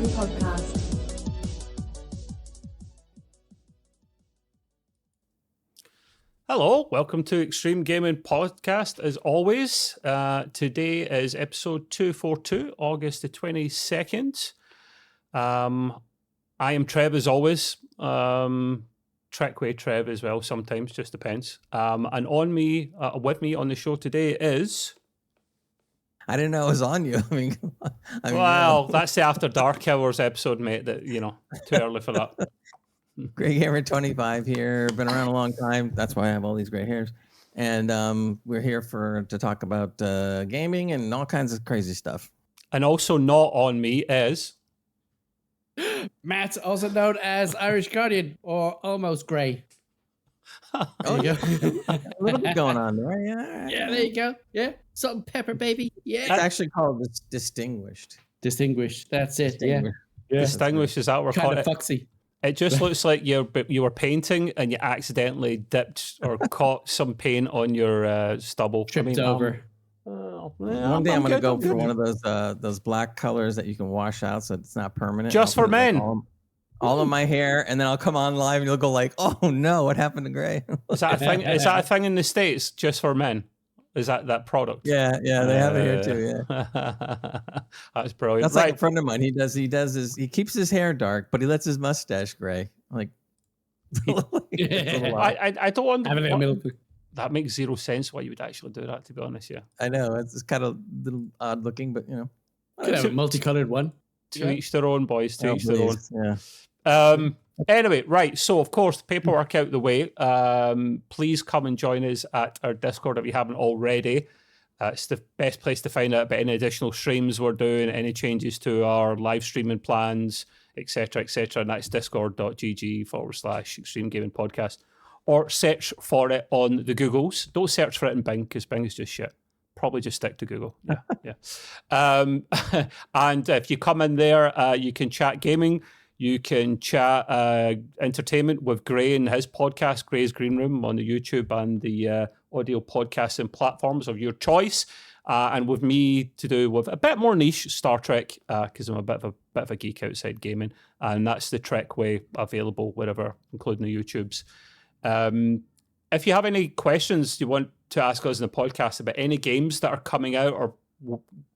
Gaming Podcast. Hello, welcome to Extreme Gaming Podcast. As always, today is episode 242, August the 22nd. I am Trev as always. Trekway Trev as well, sometimes, just depends. And with me on the show today is... I didn't know it was on you. Well, that's the After Dark Hours episode, mate, that, too early for that. Grey Gamer 25 here. Been around a long time. That's why I have all these gray hairs. And we're here to talk about gaming and all kinds of crazy stuff. And also not on me is... Matt, also known as Irish Guardian or Almost Grey. There you go. A little bit going on there. Yeah. Yeah, there you go. Yeah. Salt and pepper, baby. Yeah. It's actually called Distinguished. Distinguished. That's it. Distinguished. Yeah. Distinguished, is that what we're Kind calling of it? foxy. It just looks like you were painting and you accidentally dipped or caught some paint on your stubble. Tripped over. One day I'm going to go for one of those black colors that you can wash out so it's not permanent. Just for men. All of my hair, and then I'll come on live and you'll go like, "Oh no, what happened to Gray?" Is that a thing? Is that a thing in the States? Just for men? Is that product? Yeah, they have it here too. Yeah, that's brilliant. That's like a friend of mine. He keeps his hair dark, but he lets his mustache gray. Like, I don't understand. That That makes zero sense why you would actually do that. To be honest, yeah. I know it's kind of a little odd looking, but could have a multicolored one. To each their own, boys. To each their own. Yeah. Anyway, right. So, of course, the paperwork out the way. Please come and join us at our Discord if you haven't already. It's the best place to find out about any additional streams we're doing, any changes to our live streaming plans, etc., etc. And that's discord.gg/Extreme Gaming Podcast. Or search for it on the Googles. Don't search for it in Bing, because Bing is just shit. Probably just stick to Google. Yeah. And if you come in there, you can chat gaming. You can chat entertainment with Gray and his podcast, Gray's Green Room, on the YouTube and the audio podcasting platforms of your choice. And with me to do with a bit more niche Star Trek, because I'm a bit of a geek outside gaming. And that's the Trek way, available wherever, including the YouTubes. If you have any questions you want to ask us in the podcast about any games that are coming out or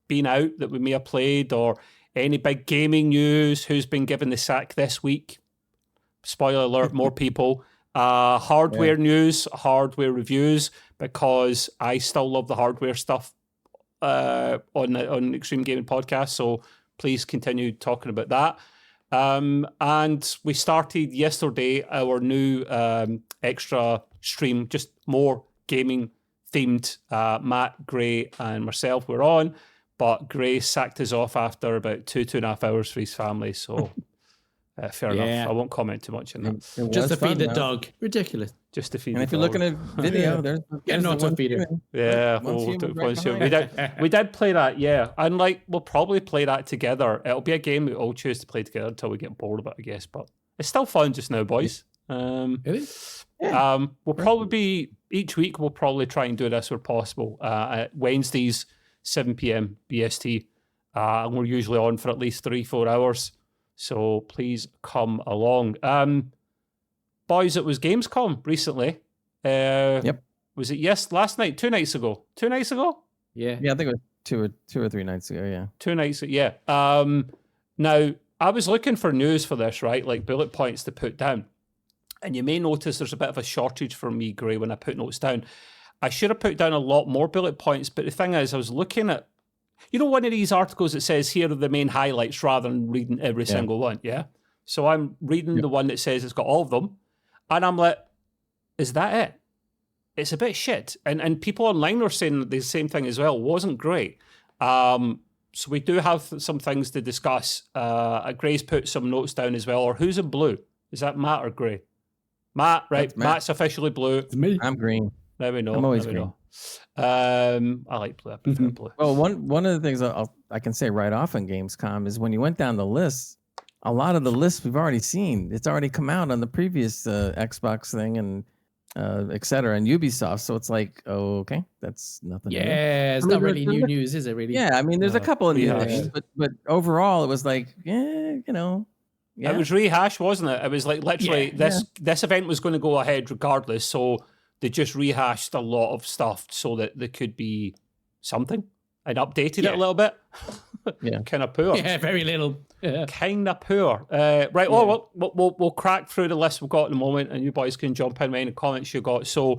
been out that we may have played, or any big gaming news, who's been given the sack this week, spoiler alert, more people, hardware news, hardware reviews, because I still love the hardware stuff on Extreme Gaming Podcast, so please continue talking about that. And we started yesterday our new extra stream, just more gaming themed. Matt, Gray, and myself were on, but Gray sacked us off after about 2.5 hours for his family. So fair enough. I won't comment too much on that. Just to feed the dog. Ridiculous. Just to feed and the if you're looking at video, there's not to feed her. Yeah, we did play that, yeah. And we'll probably play that together. It'll be a game we all choose to play together until we get bored of it, I guess. But it's still fun just now, boys. We'll probably be, each week we'll probably try and do this where possible. At Wednesdays, 7 p.m. BST. And we're usually on for at least 3-4 hours. So please come along. Boys, it was Gamescom recently. Yep. Was it last night? 2 nights ago? 2 nights ago? Yeah. Yeah, I think it was two or 3 nights ago, yeah. 2 nights, yeah. Now, I was looking for news for this, right? Like bullet points to put down. And you may notice there's a bit of a shortage for me, Gray, when I put notes down. I should have put down a lot more bullet points, but the thing is, I was looking at, one of these articles that says, here are the main highlights, rather than reading every single one, yeah? So I'm reading the one that says it's got all of them, and I'm like, is that it? It's a bit shit. And people online were saying the same thing as well. It wasn't great. So we do have some things to discuss. Gray's put some notes down as well. Or who's in blue? Is that Matt or Gray? Matt, right? That's Matt. Matt's officially blue. It's me. I'm green. There we know. I'm always green. I like blue. I prefer blue. Well, one of the things I can say right off on Gamescom is when you went down the list, a lot of the lists we've already seen. It's already come out on the previous Xbox thing, and etc. and Ubisoft. So it's like, oh, okay, that's nothing new. Yeah, it's I mean, not really new news, is it? Really? Yeah, I mean, there's a couple of new rehash. things, but overall, it was like, yeah. It was rehash, wasn't it? It was like literally this event was going to go ahead regardless, so they just rehashed a lot of stuff so that there could be something and updated it a little bit. Yeah, kind of poor. Yeah, very little. Yeah. Kind of poor. Right. Oh, we'll crack through the list we've got in a moment, and you boys can jump in with any comments you got. So,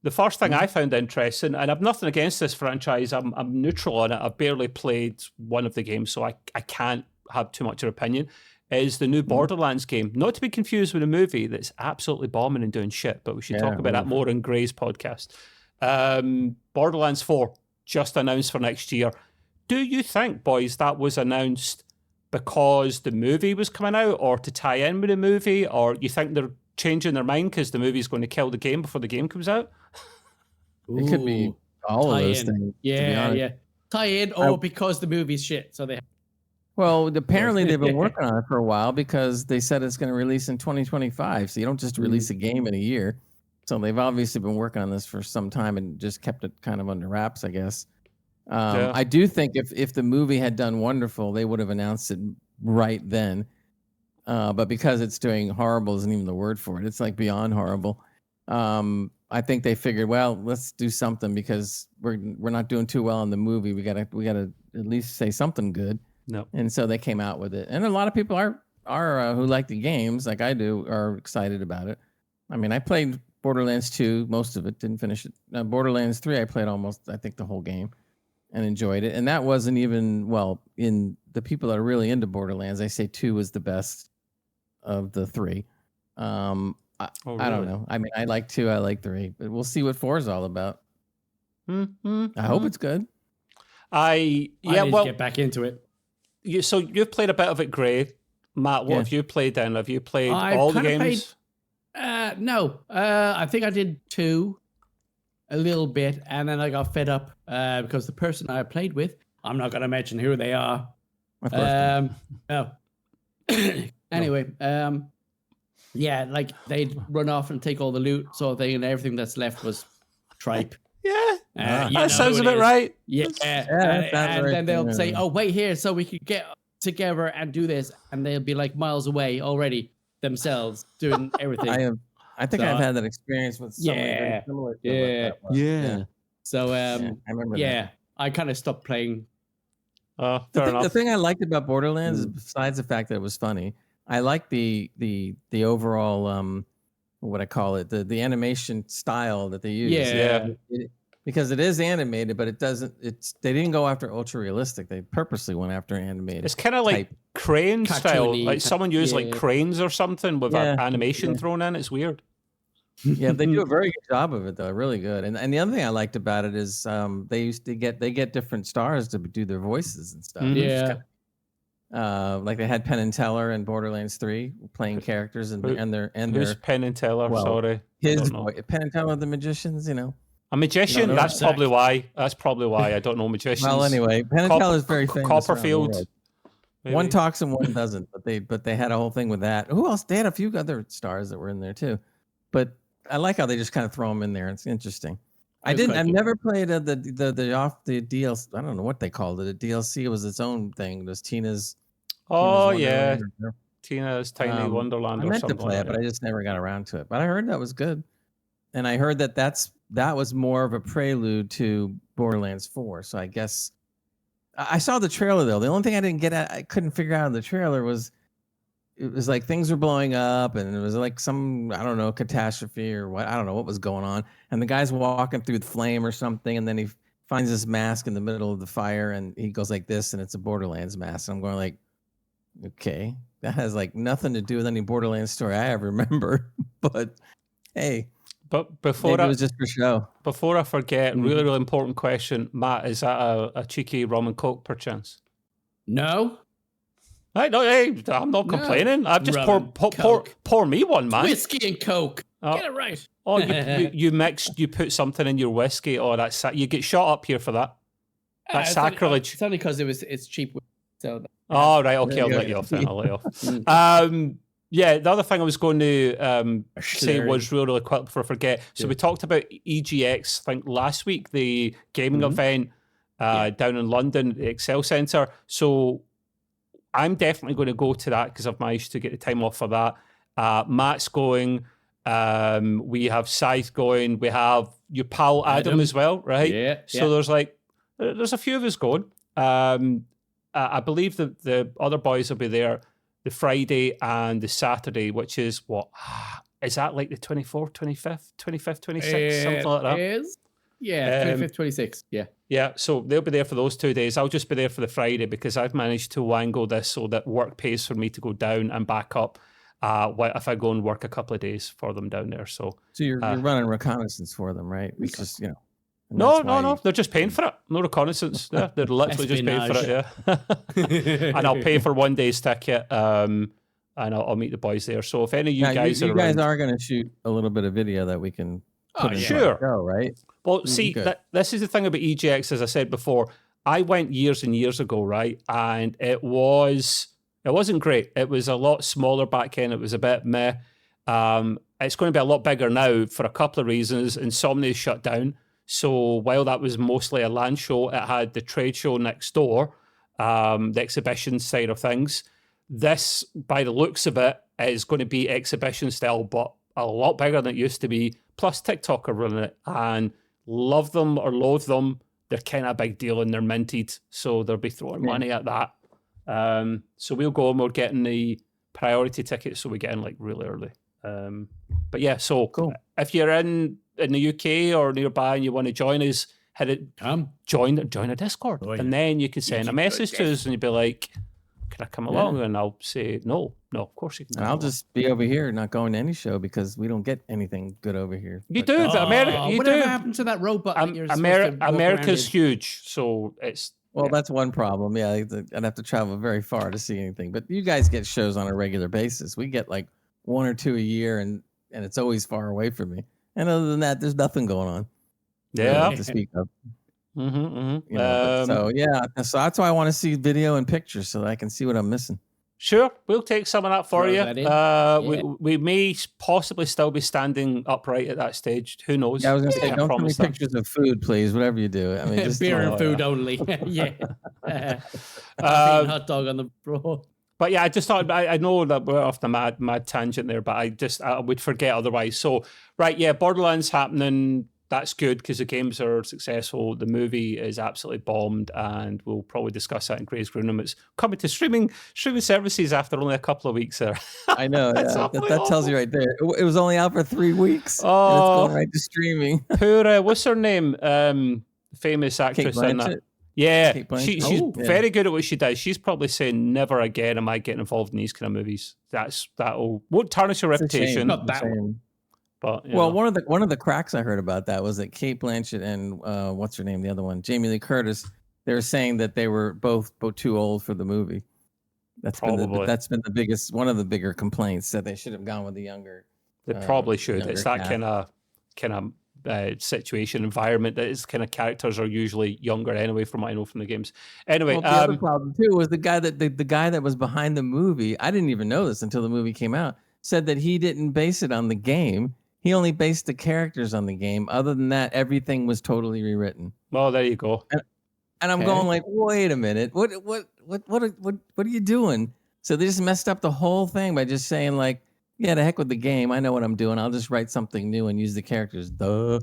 the first thing I found interesting, and I've nothing against this franchise. I'm neutral on it. I've barely played one of the games, so I can't have too much of an opinion. Is the new Borderlands game, not to be confused with a movie that's absolutely bombing and doing shit, but we should talk about that more in Gray's podcast. Borderlands 4 just announced for next year. Do you think, boys, that was announced because the movie was coming out or to tie in with the movie, or you think they're changing their mind because the movie's going to kill the game before the game comes out? It could be all of those things. Yeah. Tie in or because the movie's shit. So they. Well, apparently they've been working on it for a while because they said it's going to release in 2025. So you don't just release a game in a year. So they've obviously been working on this for some time and just kept it kind of under wraps, I guess. I do think if the movie had done wonderful, they would have announced it right then. But because it's doing horrible isn't even the word for it. It's like beyond horrible. I think they figured, well, let's do something because we're not doing too well in the movie. We gotta at least say something good. No. And so they came out with it. And a lot of people are who like the games, like I do, are excited about it. I mean, I played Borderlands 2, most of it, didn't finish it. Borderlands 3, I played almost, I think, the whole game and enjoyed it. And that wasn't even, well, in the people that are really into Borderlands, I say 2 was the best of the 3. Really? I don't know. I mean, I like 2, I like 3, but we'll see what 4 is all about. I hope it's good. I need to get back into it. So you've played a bit of it, Gray. Matt, what have you played then? Have you played all the games? No. I think I did 2 a little bit, and then I got fed up because the person I played with, I'm not going to mention who they are. No. Anyway, yeah, like they'd run off and take all the loot sort of thing, and everything that's left was tripe. Yeah, that sounds a bit right. Yeah, and then they'll say, "Oh, wait here, so we could get together and do this," and they'll be like miles away already themselves doing everything. I think I've had that experience with somebody very similar. Yeah. So I remember that. I kind of stopped playing. The thing I liked about Borderlands is, besides the fact that it was funny, I like the overall what I call it, the animation style that they use. Yeah. Because it is animated, but they didn't go after ultra realistic. They purposely went after animated. It's kind of like crane style. Like someone used like cranes or something with animation thrown in. It's weird. Yeah, they do a very good job of it though, really good. And the other thing I liked about it is they get different stars to do their voices and stuff. Yeah. Like they had Penn and Teller in Borderlands 3 playing characters and who's Penn and Teller? Sorry, his Penn and Teller, the magicians, A magician? That's probably why. I don't know magicians. Well, anyway, Penn and Teller is very famous. Copperfield. One talks and one doesn't, but they had a whole thing with that. Who else? They had a few other stars that were in there too. But I like how they just kind of throw them in there. It's interesting. I've never played the DLC. I don't know what they called it. The DLC was its own thing. It was Tina's. Oh yeah, Tina's Tiny Wonderland. I meant to play it, but I just never got around to it. But I heard that was good, and I heard that was more of a prelude to Borderlands 4. So I guess I saw the trailer though. The only thing I couldn't figure out in the trailer was it was like things were blowing up, and it was like some, I don't know, catastrophe or what. I don't know what was going on. And the guy's walking through the flame or something, and then he finds this mask in the middle of the fire, and he goes like this, and it's a Borderlands mask. And I'm going like, okay, that has like nothing to do with any Borderlands story I ever remember. But hey, but before it was just for show. Before I forget, really, really important question, Matt, is that a cheeky rum and coke perchance? No. Hey, I'm not complaining. I've just pour me one, man. Whiskey and coke. Get it right. Oh, you put something in your whiskey. Oh, that's you get shot up here for that. That's sacrilege. It's only because it's cheap. So. Oh, right. Okay, I'll let you off then. Yeah, the other thing I was going to say Slurry. was really quick before I forget. So we talked about EGX, I think, last week, the gaming event down in London, the Excel Centre. So I'm definitely going to go to that because I've managed to get the time off for that. Matt's going. We have Scythe going. We have your pal Adam as well, right? Yeah. So there's a few of us going. I believe that the other boys will be there the Friday and the Saturday, which is what? Is that like the 24th, 25th, 26th, something like that? Is? Yeah, 25th, 26th. Yeah. Yeah, so they'll be there for those 2 days. I'll just be there for the Friday because I've managed to wangle this so that work pays for me to go down and back up if I go and work a couple of days for them down there. So you're running reconnaissance for them, right? It's just, No. They're just paying for it. No reconnaissance. Yeah, they're literally just paying for it. Yeah, and I'll pay for 1 day's ticket. And I'll meet the boys there. So if any of you guys you guys are going to shoot a little bit of video that we can put in sure. the show, right? Well, see, this is the thing about EGX. As I said before, I went years and years ago, right? And it wasn't great. It was a lot smaller back then. It was a bit meh. It's going to be a lot bigger now for a couple of reasons. Insomnia's shut down. So while that was mostly a LAN show, it had the trade show next door, the exhibition side of things. This, by the looks of it, is going to be exhibition style, but a lot bigger than it used to be. Plus, TikTok are running it, and love them or loathe them, they're kind of a big deal and they're minted, so they'll be throwing money at that. So we'll go and we're getting the priority tickets, so we get in like really early. But yeah, so cool. If you're in the UK or nearby and you want to join us, join a Discord, and then you can send a message to us and you'd be like, "Can I come along?" And I'll say, "No, of course you can." And I'll just be over here, not going to any show because we don't get anything good over here. You do, but America. Whatever happened to that robot? America's huge, so it's. Well, that's one problem. Yeah, I'd have to travel very far to see anything. But you guys get shows on a regular basis. We get like 1 or 2 a year, and it's always far away from me. And other than that, there's nothing going on. Yeah, to speak of. Mm-hmm. So that's why I want to see video and pictures so that I can see what I'm missing. Sure, we'll take some of that for you. We may possibly still be standing upright at that stage. Who knows? Yeah, I was going to say, don't send me pictures of food, please. Whatever you do. I mean, just beer and food only. Yeah. Hot dog on the floor. But yeah, I just thought, I know that we're off the mad tangent there, but I would forget otherwise. So, right, yeah, Borderlands happening. That's good because the games are successful. The movie is absolutely bombed, and we'll probably discuss that in Gray's Green Room. It's coming to streaming services after only a couple of weeks there. I know. That tells you right there. It was only out for 3 weeks. Oh, and it's going right to streaming. Poor, what's her name? Famous actress in that. Yeah, she's very good at what she does. She's probably saying, "Never again am I getting involved in these kind of movies." Won't tarnish her reputation. Not that one. But one of the cracks I heard about that was that Kate Blanchett and what's her name, the other one, Jamie Lee Curtis, they were saying that they were both too old for the movie. That's been the biggest, one of the bigger complaints, that they should have gone with the younger. They probably should. It's that kind of situation, environment that is kind of characters are usually younger anyway, from what I know from the games. Anyway, the other problem too was the guy that was behind the movie. I didn't even know this until the movie came out. Said that he didn't base it on the game. He only based the characters on the game. Other than that, everything was totally rewritten. Well, there you go. And I'm going like, wait a minute, what are you doing? So they just messed up the whole thing by just saying like, yeah, the heck with the game. I know what I'm doing. I'll just write something new and use the characters. Duh.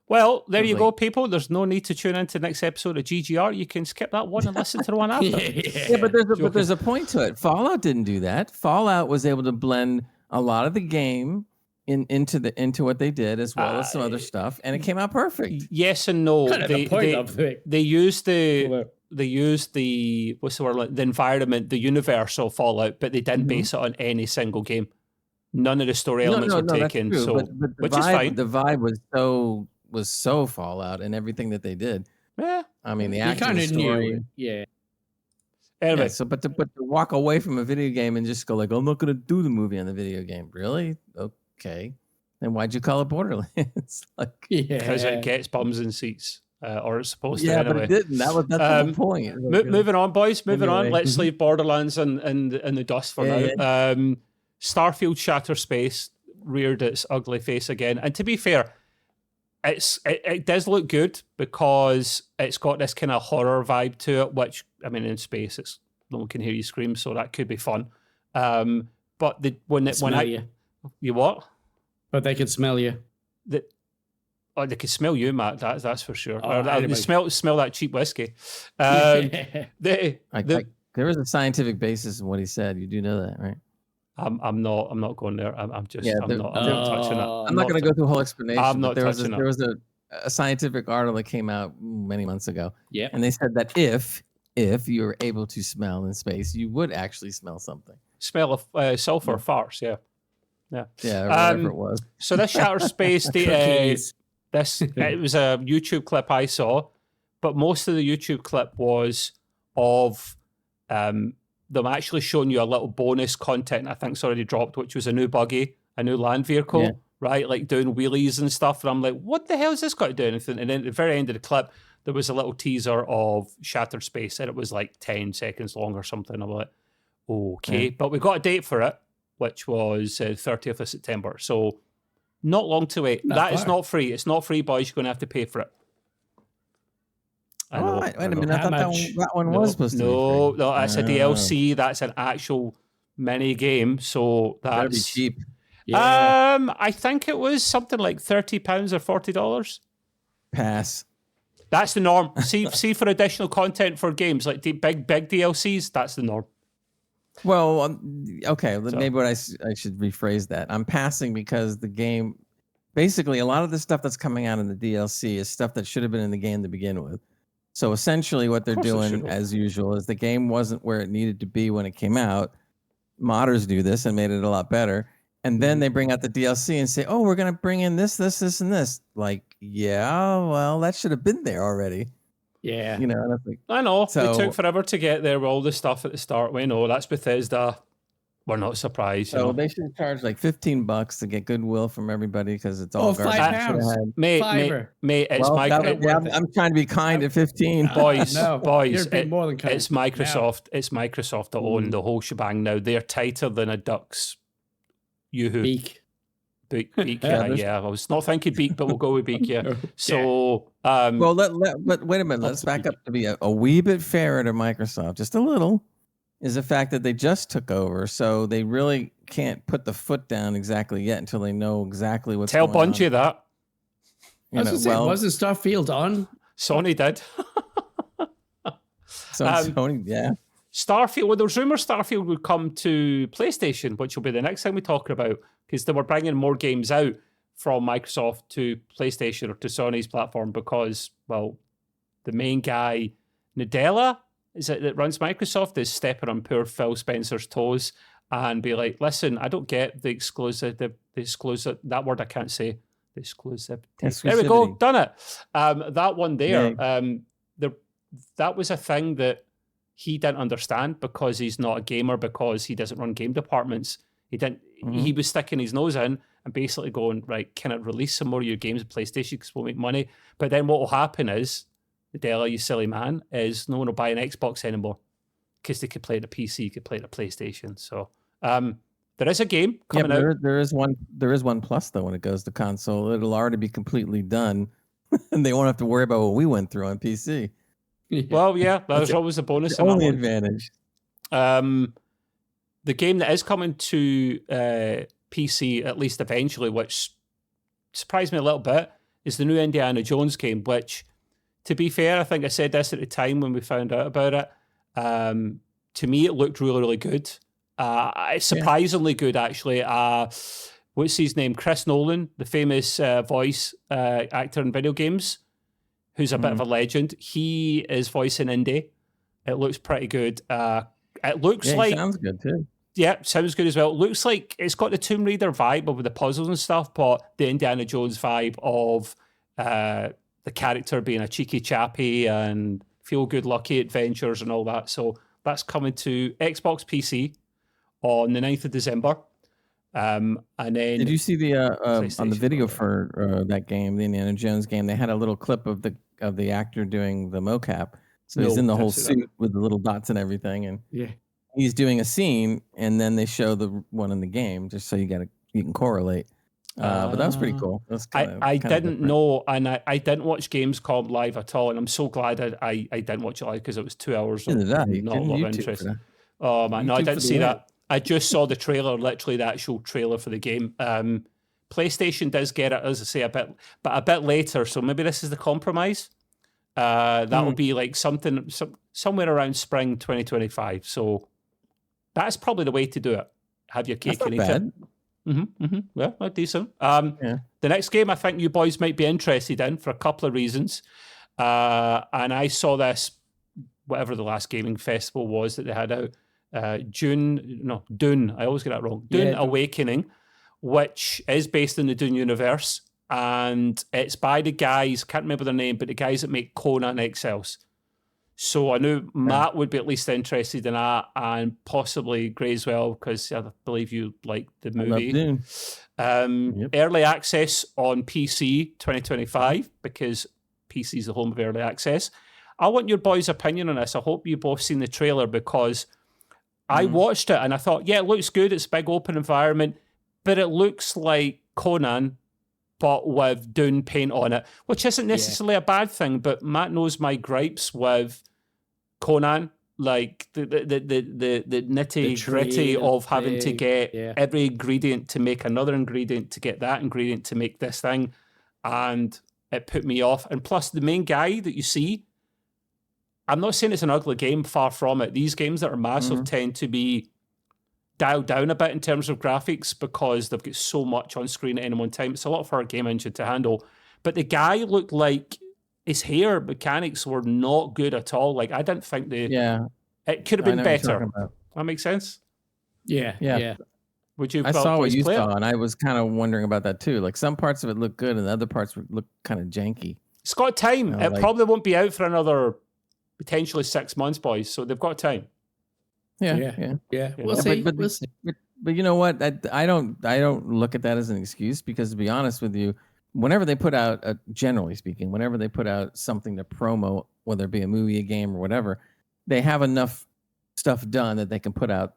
Well, there you go, people. There's no need to tune into the next episode of GGR. You can skip that one and listen to the one after. Yeah, but there's a point to it. Fallout didn't do that. Fallout was able to blend a lot of the game into what they did, as well as some other stuff, and it came out perfect. Yes and no. They used the what's the word? The environment, the universe of Fallout, but they didn't base it on any single game. None of the story elements were taken, so but which is fine. The vibe was so Fallout and everything that they did. Yeah, I mean the action story. Yeah. Anyway, but to walk away from a video game and just go like, I'm not going to do the movie on the video game. Really? Okay. Then why'd you call it Borderlands? Because it gets bums in seats. Or it's supposed to anyway. But it didn't. That's the point. Moving on, boys. Moving on. Let's leave Borderlands in the dust for now. Starfield Shattered Space reared its ugly face again. And to be fair, it does look good because it's got this kind of horror vibe to it, which, I mean, in space, no one can hear you scream, so that could be fun. But you what? But they can smell you. They can smell you, Matt. That's for sure. Oh, They smell that cheap whiskey. There is a scientific basis in what he said. You do know that, right? I'm not going there. I'm not touching it. I'm not going to go through a whole explanation. I'm not there touching it. There was a scientific article that came out many months ago. Yeah. And they said that if you were able to smell in space, you would actually smell something. Smell of sulfur farts, yeah. Yeah, whatever it was. So this Shattered Space, it was a YouTube clip I saw, but most of the YouTube clip was of them actually showing you a little bonus content I think's already dropped, which was a new buggy, a new land vehicle, right? Like doing wheelies and stuff. And I'm like, what the hell has this got to do anything? And then at the very end of the clip, there was a little teaser of Shattered Space, and it was like 10 seconds long or something. I'm like, okay. But we got a date for it, which was 30th of September. So not long to wait. That is not free. It's not free, boys. You're going to have to pay for it. Wait a minute. I thought that one was supposed to be free. No, that's a DLC. That's an actual mini game. So that'd be cheap. Yeah. I think it was something like £30 or $40. Pass. That's the norm. See for additional content for games like big DLCs. That's the norm. Well, okay. Maybe I should rephrase that. I'm passing because the game, basically, a lot of the stuff that's coming out in the DLC is stuff that should have been in the game to begin with. So essentially, what they're doing, as usual, is the game wasn't where it needed to be when it came out. Modders do this and made it a lot better. And then they bring out the DLC and say, "Oh, we're going to bring in this, and this." Like, yeah, well, that should have been there already. Yeah. You know, and I think, I know. So, they took forever to get there with all the stuff at the start. We know that's Bethesda. We're not surprised. So they should charge like $15 to get goodwill from everybody because it's all garbage. £5. Mate, it's I'm trying to be kind at 15. Boys, more than kind. It's Microsoft. It's Microsoft that own the whole shebang now. They're tighter than a duck's beak. Beak, yeah. I was not thinking beak, but we'll go with beak, yeah. So, but wait a minute. Let's back up to be a wee bit fairer to Microsoft, just a little. Is the fact that they just took over, so they really can't put the foot down exactly yet until they know exactly what's going on. Tell Bungie that. Wasn't Starfield on? Sony did. Sony, yeah. Starfield, well, there was rumours Starfield would come to PlayStation, which will be the next thing we talk about, because they were bringing more games out from Microsoft to PlayStation or to Sony's platform because, well, the main guy, Nadella, is it that runs Microsoft, is stepping on poor Phil Spencer's toes and be like, listen, I don't get the exclusive, that word I can't say, the exclusive. There we go, done it. That one there, that was a thing that he didn't understand because he's not a gamer, because he doesn't run game departments. He didn't. He was sticking his nose in and basically going, right, can I release some more of your games on PlayStation because we'll make money? But then what will happen is, Adela, you silly man, is no one will buy an Xbox anymore because they could play it on a PC, could play it on a PlayStation. So there is a game coming out. There is one plus though when it goes to console. It'll already be completely done, and they won't have to worry about what we went through on PC. Well, yeah, there's always a bonus. The only advantage. The game that is coming to PC, at least eventually, which surprised me a little bit, is the new Indiana Jones game, which, to be fair, I think I said this at the time when we found out about it. To me, it looked really, really good. It's surprisingly good, actually. What's his name? Chris Nolan, the famous voice actor in video games, who's a bit of a legend. He is voicing Indy. It looks pretty good. It looks like... sounds good, too. Yeah, sounds good as well. Looks like it's got the Tomb Raider vibe of the puzzles and stuff, but the Indiana Jones vibe of the character being a cheeky chappy and feel-good-lucky adventures and all that. So that's coming to Xbox PC on the 9th of December. And then... Did you see the on the video for that game, the Indiana Jones game, they had a little clip of the actor doing the mocap. So he's in the whole suit with the little dots and everything. And he's doing a scene, and then they show the one in the game, just so you can correlate. But that was pretty cool. I didn't know, and I didn't watch Gamescom live at all, and I'm so glad I didn't watch it live because it was 2 hours of not a lot of interest. Oh man, no, I didn't see that. I just saw the trailer, literally the actual trailer for the game. PlayStation does get it, as I say, a bit later, so maybe this is the compromise. That will be like somewhere around spring 2025. So that's probably the way to do it. Have your cake and eat it. Yeah, decent. The next game I think you boys might be interested in for a couple of reasons. And I saw this, whatever the last gaming festival was that they had out, Dune. I always get that wrong. Dune Awakening, which is based in the Dune universe. And it's by the guys, can't remember their name, but the guys that make Conan Exiles. So I knew Matt would be at least interested in that, and possibly Gray as well, because I believe you like the movie. Early access on PC 2025, because PC is the home of early access. I want your boys' opinion on this. I hope you both seen the trailer, because I watched it and I thought, yeah, it looks good. It's a big open environment, but it looks like Conan, but with Dune paint on it, which isn't necessarily a bad thing. But Matt knows my gripes with Conan, like the nitty gritty of having to get every ingredient to make another ingredient to get that ingredient to make this thing, and it put me off. And plus, the main guy that you see, I'm not saying it's an ugly game, far from it. These games that are massive tend to be dialed down a bit in terms of graphics because they've got so much on screen at any one time. It's a lot for a game engine to handle. But the guy looked like his hair mechanics were not good at all. Like, I didn't think it could have been better. That makes sense? Yeah. Would you? I saw what you saw, and I was kind of wondering about that too. Like, some parts of it look good, and the other parts look kind of janky. It's got time. It probably won't be out for another potentially 6 months, boys. So they've got time. Yeah. We'll see. We'll see. But you know what? I don't look at that as an excuse, because to be honest with you, whenever they put out, generally speaking, whenever they put out something to promo, whether it be a movie, a game, or whatever, they have enough stuff done that they can put out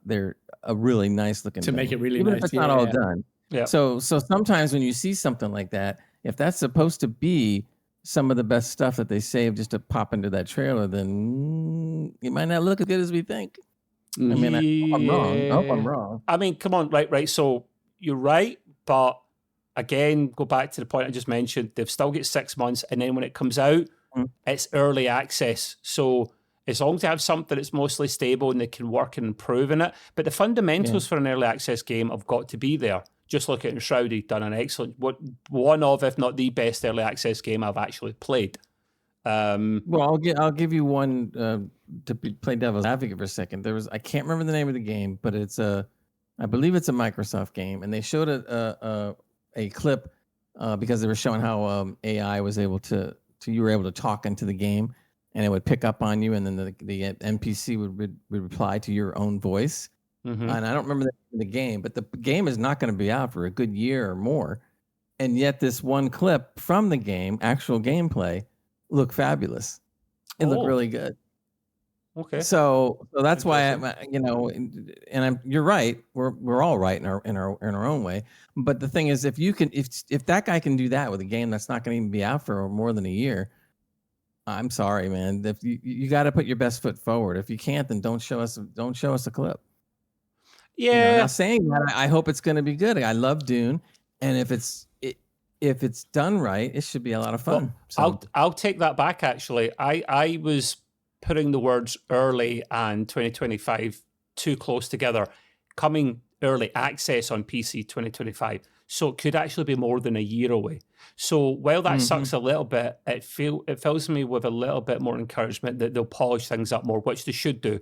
a really nice looking to make it really even nice. If it's not all done. Yeah. So sometimes when you see something like that, if that's supposed to be some of the best stuff that they saved just to pop into that trailer, then it might not look as good as we think. I mean, I hope I'm wrong. I mean, come on, right. So you're right, but again, go back to the point I just mentioned. They've still got 6 months, and then when it comes out, it's early access. So as long as they have something that's mostly stable and they can work and improve in it, but the fundamentals for an early access game have got to be there. Just look at Enshrouded, done an excellent, one of, if not the best early access game I've actually played. Well, I'll give you one to play devil's advocate for a second. I can't remember the name of the game, but I believe it's a Microsoft game, and they showed a clip because they were showing how AI was able to you were able to talk into the game, and it would pick up on you, and then the NPC would reply to your own voice. And I don't remember the game, but the game is not going to be out for a good year or more, and yet this one clip from the game, actual gameplay, looked fabulous. It looked really good. Okay. So that's why you're right. We're all right in our own way. But the thing is, if that guy can do that with a game that's not going to even be out for more than a year, I'm sorry, man. If you got to put your best foot forward. If you can't, then don't show us a clip. Yeah. Now saying that, I hope it's going to be good. I love Dune, and if it's done right, it should be a lot of fun. Well, I'll take that back. Actually, I was putting the words early and 2025 too close together. Coming early access on PC 2025, so it could actually be more than a year away. So while that sucks a little bit, it fills me with a little bit more encouragement that they'll polish things up more, which they should do.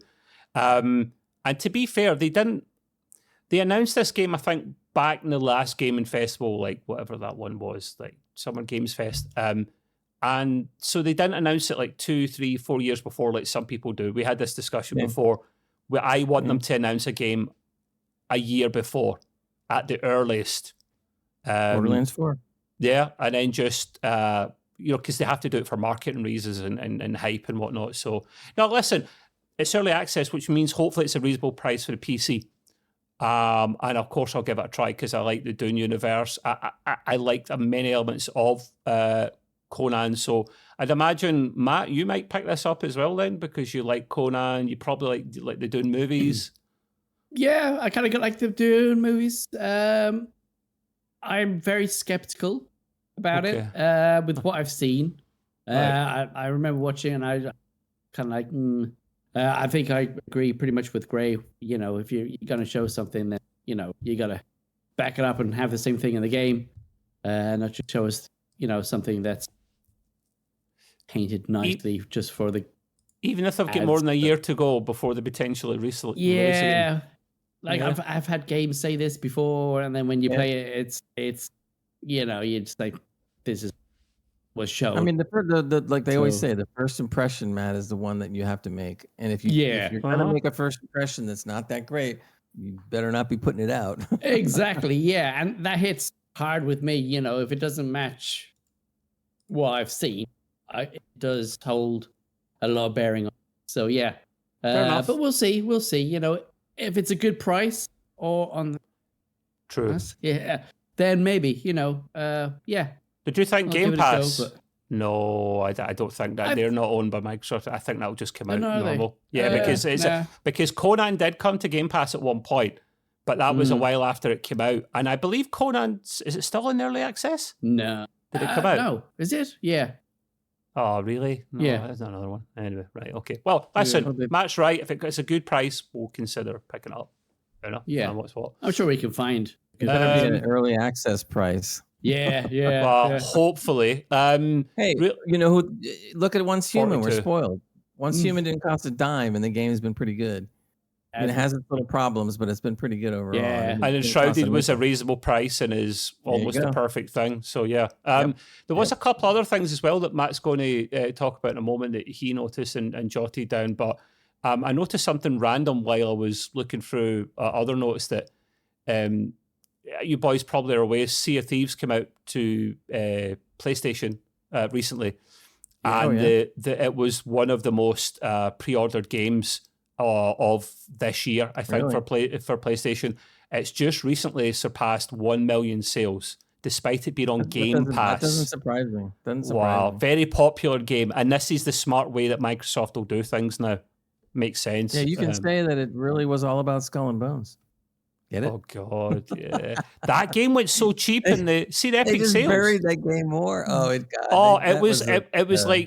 And to be fair, they announced this game, I think, back in the last gaming festival, like whatever that one was, like Summer Games Fest. And so they didn't announce it like 2, 3, 4 years before, like some people do. We had this discussion before, where I want them to announce a game a year before, at the earliest. Borderlands 4. Yeah, and then just, because they have to do it for marketing reasons and hype and whatnot. So, now listen, it's early access, which means hopefully it's a reasonable price for the PC. And of course, I'll give it a try because I like the Dune universe. I like many elements of Conan. So I'd imagine, Matt, you might pick this up as well then because you like Conan. You probably like the Dune movies. Yeah, I kind of like the Dune movies. I'm very skeptical about it with what I've seen. Right. I remember watching and I kind of like, I think I agree pretty much with Gray. You know, if you're going to show something, that, you know, you got to back it up and have the same thing in the game. Not just show us, you know, something that's painted nicely just for the... Even if they've got more than a year to go before they potentially release it. Like I've had games say this before, and then when you play it, it's you know, you just like, this was shown. I mean, the like they always say, the first impression, Matt, is the one that you have to make. And if you're gonna make a first impression that's not that great, you better not be putting it out. Exactly, yeah, and that hits hard with me. You know, if it doesn't match what I've seen, it does hold a lot of bearing on it. So yeah, but we'll see. We'll see. You know, if it's a good price or on the price, then maybe, you know, yeah. Did you think Game Pass? No, I don't think that. They're not owned by Microsoft. I think that'll just come out normal. Yeah, because Conan did come to Game Pass at one point, but that was a while after it came out. And I believe Conan, is it still in early access? No. Did it come out? No. Is it? Yeah. Oh, really? No, yeah. There's another one. Anyway, right, okay. Well, listen, Matt's right. If it's a good price, we'll consider picking it up. Fair enough. Yeah. What's what. I'm sure we can find. It's going to be an early access price. Yeah. Well, hopefully. Hey, you know who? Look at Once Human. We're spoiled. Once Human didn't cost a dime, and the game's been pretty good. I mean, it has its little problems, but it's been pretty good overall. Yeah, and Enshrouded was a reasonable price and is almost the perfect thing. So yeah, there was a couple other things as well that Matt's going to talk about in a moment that he noticed and jotted down. But I noticed something random while I was looking through other notes that you boys probably are aware. Sea of Thieves came out to PlayStation recently, and it was one of the most pre-ordered games of this year, I think, for PlayStation. It's just recently surpassed 1 million sales, despite it being on Game Pass. That doesn't surprise me. Wow, very popular game. And this is the smart way that Microsoft will do things now. Makes sense. Yeah, you can say that it really was all about Skull and Bones. Get it? Oh God, yeah. That game went so cheap in the Epic just sales. Buried that game more. Oh, it was like,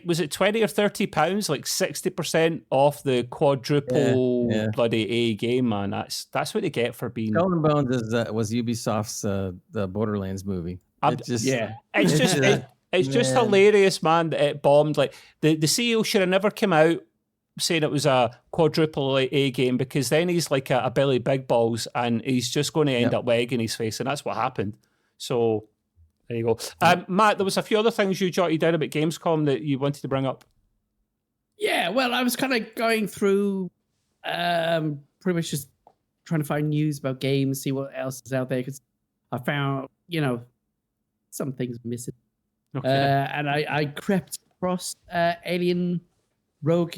was it £20 or £30? Like 60% off the quadruple bloody A game, man. That's what they get for being. Skull and Bones was Ubisoft's the Borderlands movie. It's just hilarious, man. That it bombed. Like the CEO should have never come out saying it was a quadruple A game, because then he's like a Billy Big Balls and he's just going to end up with egg in his face, and that's what happened. So there you go. Matt, there was a few other things you jotted down about Gamescom that you wanted to bring up. Yeah, well, I was kind of going through pretty much just trying to find news about games, see what else is out there, because I found, you know, some things missing. Okay. And I crept across Alien Rogue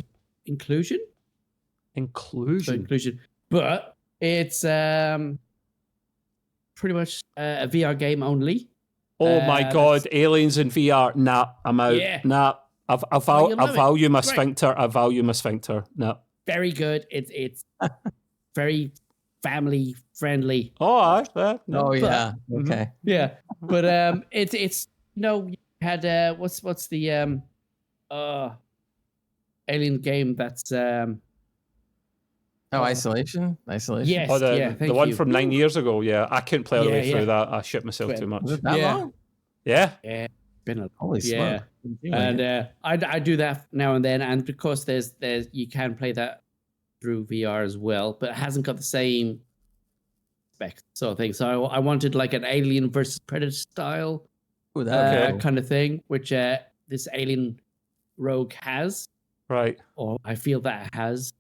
Inclusion, but it's pretty much a VR game only. Oh my God, aliens in VR? Nah, I'm out. Yeah. Nah, I value my sphincter. I value my sphincter. No. Very good. It's very family friendly. Oh, yeah. Okay. Yeah, but it's you had what's the Alien game that's Isolation? Yes, the one from 9 years ago. Yeah, I couldn't play all the way through that. I shit myself too much. Was it that long? Yeah. Been a holy smoke. And I do that now and then, and because there's you can play that through VR as well, but it hasn't got the same spec sort of thing. So I wanted like an Alien versus Predator style kind of thing, which this Alien Rogue has. Right. Or I feel that it has.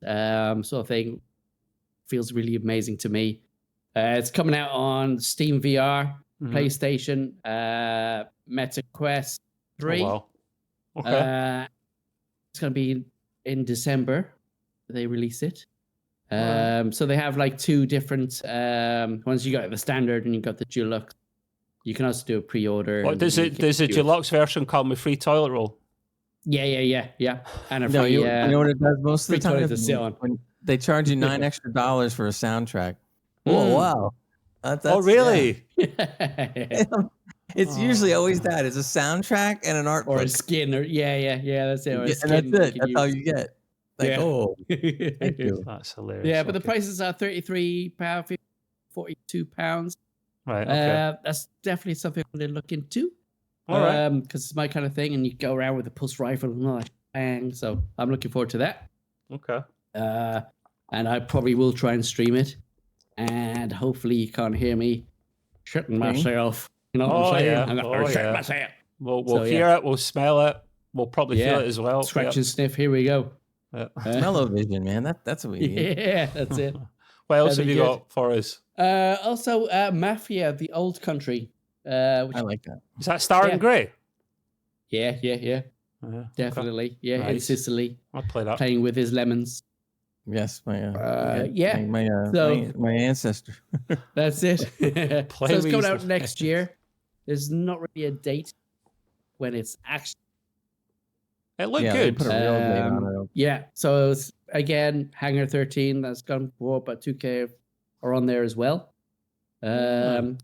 Sort of thing. Feels really amazing to me. It's coming out on Steam VR, PlayStation, Meta Quest 3. Oh, wow. Okay. It's going to be in December they release it. So they have like two different ones. You got the standard and you got the deluxe. You can also do a pre-order. What does the deluxe version come with free toilet roll? Yeah. And a No, free, you know what it does most of the time? toilet to sit on. When they charge you $9 extra for a soundtrack. Oh, wow. That's, really? Yeah. It's usually always that. It's a soundtrack and an art or book. a skin. Or yeah. That's it. Or a And skin that's it. That's all you get. Like, oh, thank you. That's hilarious. Yeah, but the prices are £33, £42. Right. Okay. That's definitely something I'm going to look into. All right. Because it's my kind of thing, and you go around with a pulse rifle and all that. Bang. So I'm looking forward to that. Okay. And I probably will try and stream it. And hopefully you can't hear me shitting myself. You know what I'm saying? Yeah. I'm going to shit myself. We'll hear it. We'll smell it. We'll probably feel it as well. Scratch and sniff. Here we go. Smell-o-vision, man. That's what we need. Yeah, that's it. What else have you got for us? Also, Mafia, the Old Country. Which, I like that. Is that starring Grey? Yeah. Definitely. Okay. Yeah, in Nice. Sicily. I'll play that. Playing with his lemons. Yes, my ancestor. That's it. So it's coming out next year. There's not really a date when it's actually. It looked good. Put a real date on it. Yeah. So it's, again, Hangar 13 that's gone for about 2K are on there as well. So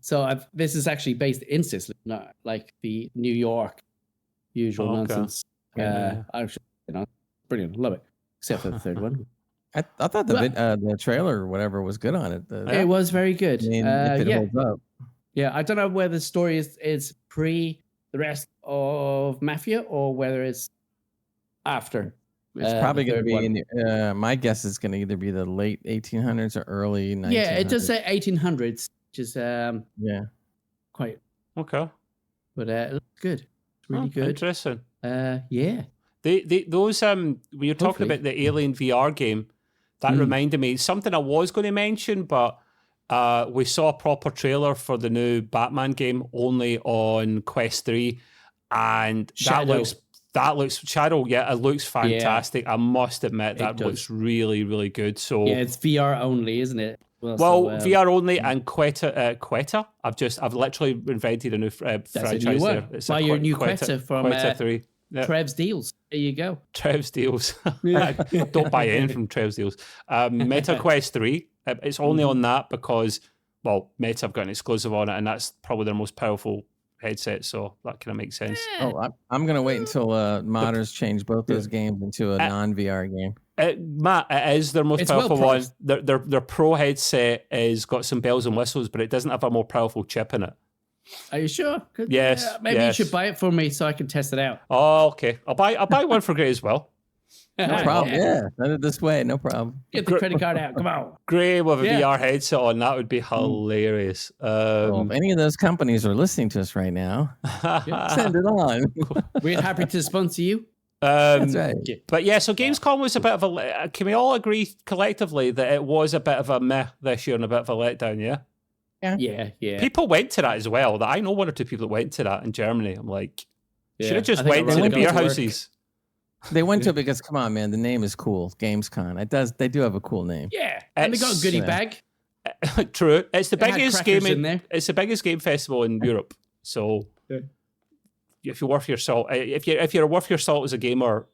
this is actually based in Sicily, not like the New York usual nonsense. Brilliant, love it. Except for the third one. I thought the trailer or whatever was good on it. It was very good. I mean, if it holds up. Yeah, I don't know whether the story is pre the rest of Mafia or whether it's after. It's probably going to be in the, my guess is going to either be the late 1800s or early 1900s. Yeah, it does say 1800s, which is quite okay. But it looks good. It's really good. Interesting. Yeah. Those when you're talking about the Alien VR game, that reminded me something I was going to mention, but we saw a proper trailer for the new Batman game only on Quest 3, and Shadow. that looks Shadow. Yeah, it looks fantastic. Yeah. I must admit that looks really, really good. So yeah, it's VR only, isn't it? Well, VR only and Quetta. I've literally invented a new franchise new one. there. It's your new Quetta from Quetta 3. Yep. Trev's Deals. There you go. Trev's Deals. I don't buy in from Trev's Deals. Meta Quest 3. It's only on that because, well, Meta have got an exclusive on it, and that's probably their most powerful headset, so that kind of makes sense. Oh, I'm going to wait until modders change both those games into a non-VR game. Matt, it is their most powerful one. Their Pro headset has got some bells and whistles, but it doesn't have a more powerful chip in it. Are you sure? Yes. Maybe you should buy it for me so I can test it out. Oh, okay. I'll buy one for Gray as well. No problem. Yeah, send it this way. No problem. Get the credit card out. Come on. Gray with a VR headset on. That would be hilarious. Well, if any of those companies are listening to us right now, send it on. We're happy to sponsor you. That's right. But yeah, so Gamescom was a bit of a. Can we all agree collectively that it was a bit of a meh this year and a bit of a letdown? Yeah. Yeah. People went to that as well. I know one or two people that went to that in Germany. I'm like, should have just went to the beer houses. They went to it because, come on, man, the name is cool. Gamescom. They do have a cool name. Yeah, and they got a goodie bag. True. It's the biggest game. It's the biggest game festival in Europe. So, if you're worth your salt, if you're worth your salt as a gamer,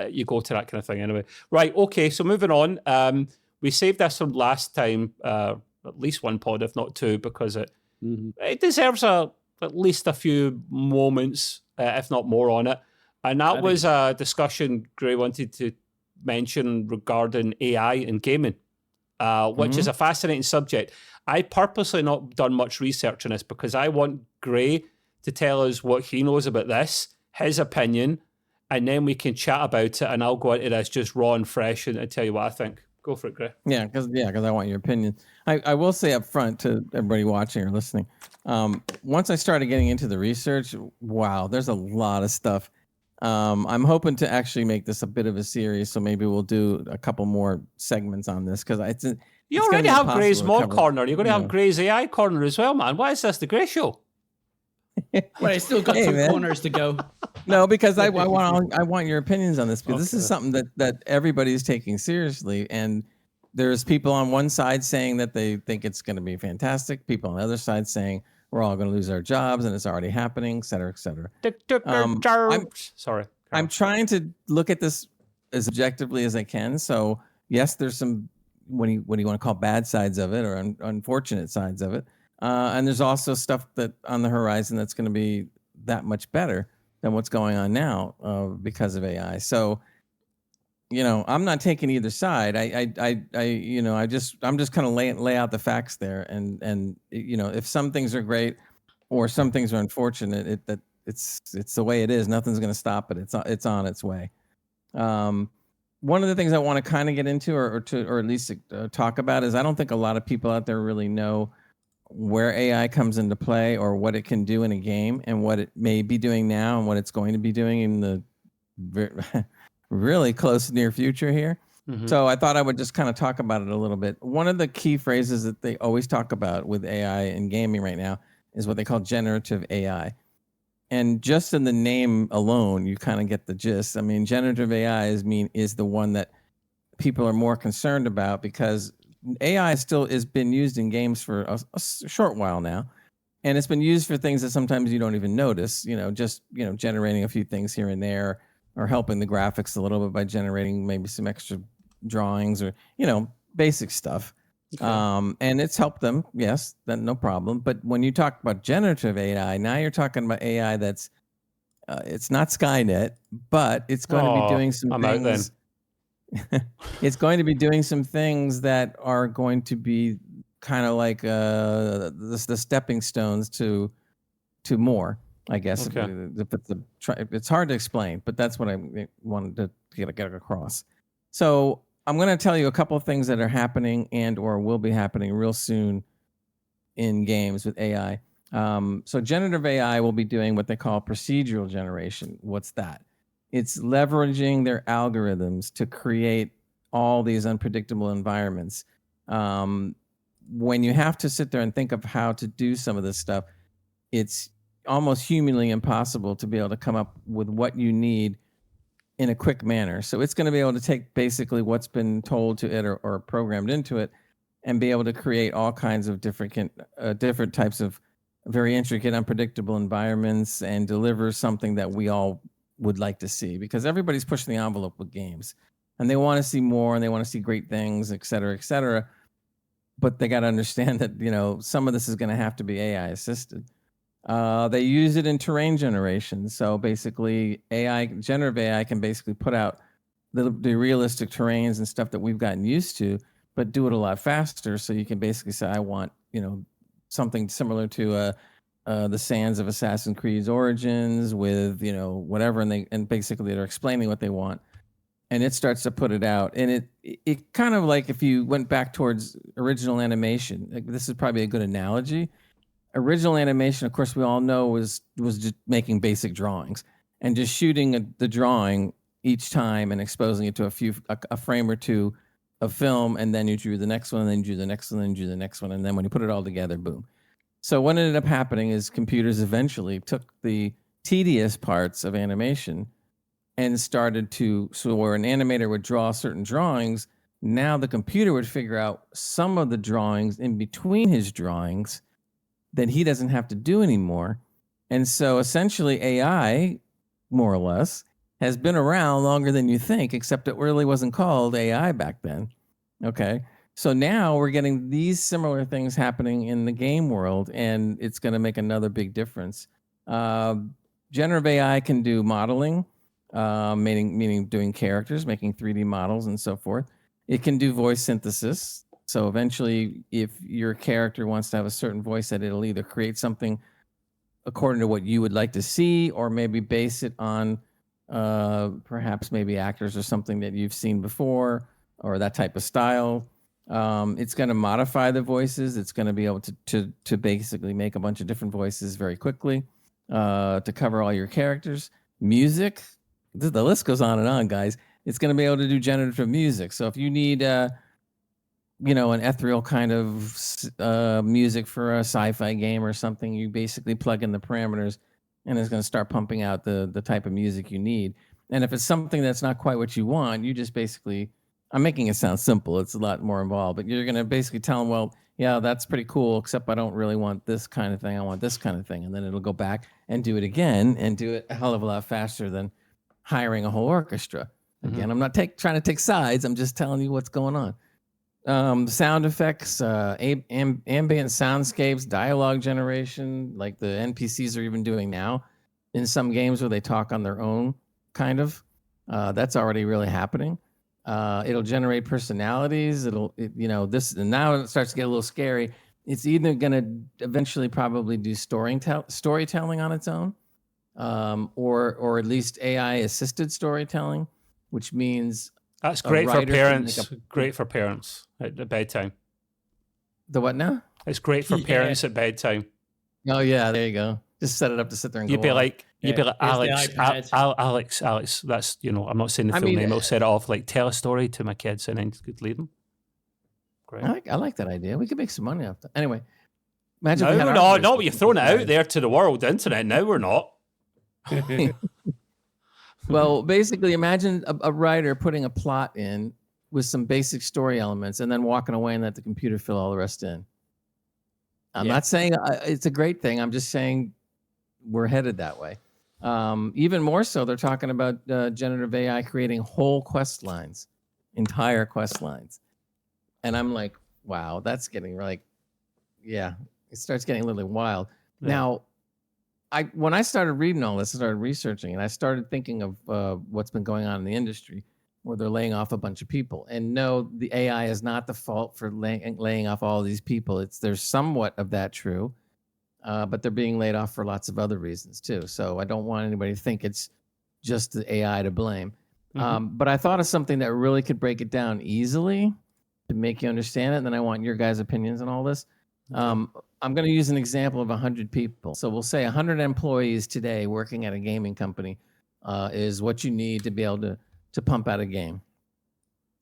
you go to that kind of thing anyway. Right. Okay. So moving on. We saved this from last time. At least one pod, if not two, because it deserves at least a few moments, if not more, on it. And that was a discussion Gray wanted to mention regarding AI in gaming, which is a fascinating subject. I purposely not done much research on this because I want Gray to tell us what he knows about this, his opinion, and then we can chat about it, and I'll go into this just raw and fresh and tell you what I think. Go for it, Gray. Yeah, because I want your opinion. I will say up front to everybody watching or listening, once I started getting into the research, wow, there's a lot of stuff. I'm hoping to actually make this a bit of a series, so maybe we'll do a couple more segments on this because you already have Gray's Mod Corner. You're going to have Gray's AI Corner as well, man. Why is this the Gray Show? But I still got Hey, some man. corners to go. No, because I want your opinions on this, because this is Okay. something that everybody's taking seriously, and there's people on one side saying that they think it's going to be fantastic, people on the other side saying we're all going to lose our jobs and it's already happening, et cetera, et cetera. Sorry. I'm trying to look at this as objectively as I can. So yes, there's some what do you want to call bad sides of it, or unfortunate sides of it, and there's also stuff that on the horizon that's going to be that much better than what's going on now because of AI. So I'm not taking either side. I'm just kind of lay out the facts there, and if some things are great or some things are unfortunate, it's the way it is. Nothing's going to stop it. It's on its way. One of the things I want to kind of get into, or at least talk about, is I don't think a lot of people out there really know where AI comes into play, or what it can do in a game, and what it may be doing now, and what it's going to be doing in the really close near future here. Mm-hmm. So I thought I would just kind of talk about it a little bit. One of the key phrases that they always talk about with AI in gaming right now is what they call generative AI. And just in the name alone, you kind of get the gist. I mean, generative AI is the one that people are more concerned about, because AI still has been used in games for a short while now, and it's been used for things that sometimes you don't even notice. Just generating a few things here and there, or helping the graphics a little bit by generating maybe some extra drawings, or basic stuff. Okay. And it's helped them, yes, then no problem. But when you talk about generative AI, now you're talking about AI that's it's not Skynet, but it's going to be doing some things. It's going to be doing some things that are going to be kind of like the stepping stones to more, I guess. Okay. It's hard to explain, but that's what I wanted to get across. So I'm going to tell you a couple of things that are happening and or will be happening real soon in games with AI. So generative AI will be doing what they call procedural generation. What's that? It's leveraging their algorithms to create all these unpredictable environments. When you have to sit there and think of how to do some of this stuff, it's almost humanly impossible to be able to come up with what you need in a quick manner. So it's going to be able to take basically what's been told to it or programmed into it, and be able to create all kinds of different types of very intricate, unpredictable environments, and deliver something that we all would like to see, because everybody's pushing the envelope with games, and they want to see more, and they want to see great things, et cetera, et cetera. But they got to understand that, some of this is going to have to be AI assisted. They use it in terrain generation. So basically, generative AI can basically put out the realistic terrains and stuff that we've gotten used to, but do it a lot faster. So you can basically say, I want, something similar to the sands of Assassin's Creed's Origins with, whatever. And basically they're explaining what they want, and it starts to put it out. And it kind of like, if you went back towards original animation, like, this is probably a good analogy. Original animation, of course, we all know was just making basic drawings and just shooting the drawing each time and exposing it to a frame or two of film, and then you drew the next one, and then you drew the next one, and then you drew the next one, and then when you put it all together, boom. So what ended up happening is computers eventually took the tedious parts of animation and started to, so where an animator would draw certain drawings, now the computer would figure out some of the drawings in between his drawings that he doesn't have to do anymore. And so essentially AI, more or less, has been around longer than you think, except it really wasn't called AI back then. Okay. So now we're getting these similar things happening in the game world, and it's going to make another big difference. Generative AI can do modeling, meaning doing characters, making 3D models and so forth. It can do voice synthesis. So eventually, if your character wants to have a certain voice, that it'll either create something according to what you would like to see, or maybe base it on perhaps maybe actors or something that you've seen before, or that type of style. It's going to modify the voices. It's going to be able to basically make a bunch of different voices very quickly to cover all your characters. Music, the list goes on and on, guys. It's going to be able to do generative music. So if you need an ethereal kind of music for a sci-fi game or something. You basically plug in the parameters, and it's going to start pumping out the type of music you need. And if it's something that's not quite what you want, you just basically, I'm making it sound simple. It's a lot more involved, but you're going to basically tell them, well, yeah, that's pretty cool, except I don't really want this kind of thing. I want this kind of thing. And then it'll go back and do it again and do it a hell of a lot faster than hiring a whole orchestra. Again, I'm not trying to take sides. I'm just telling you what's going on. Sound effects, ambient soundscapes, dialogue generation, like the NPCs are even doing now in some games where they talk on their own, kind of. That's already really happening. It'll generate personalities. This, and now it starts to get a little scary. It's either going to eventually probably do storytelling on its own, or at least AI assisted storytelling, which means that's great for parents. Great for parents at bedtime. The what now? It's great for parents at bedtime. Oh yeah, there you go. Just set it up to sit there and you'd be like Alex. Alex. That's I'm not saying the full name. I'll set it off like tell a story to my kids and then could lead them. Great. I like that idea. We could make some money off that. Anyway, imagine. No, you're throwing it out there to the world, the internet. Now we're not. Well, basically, imagine a writer putting a plot in with some basic story elements and then walking away and let the computer fill all the rest in. I'm not saying it's a great thing. I'm just saying we're headed that way. Even more so, they're talking about generative AI creating whole quest lines, entire quest lines. And I'm like, wow, that's getting it starts getting a little wild. Yeah. Now, when I started reading all this, I started researching, and I started thinking of what's been going on in the industry, where they're laying off a bunch of people. And no, the AI is not the fault for laying off all of these people. There's somewhat of that true, but they're being laid off for lots of other reasons too. So I don't want anybody to think it's just the AI to blame. But I thought of something that really could break it down easily to make you understand it. And then I want your guys' opinions on all this. I'm going to use an example of 100 people. So we'll say 100 employees today working at a gaming company is what you need to be able to pump out a game.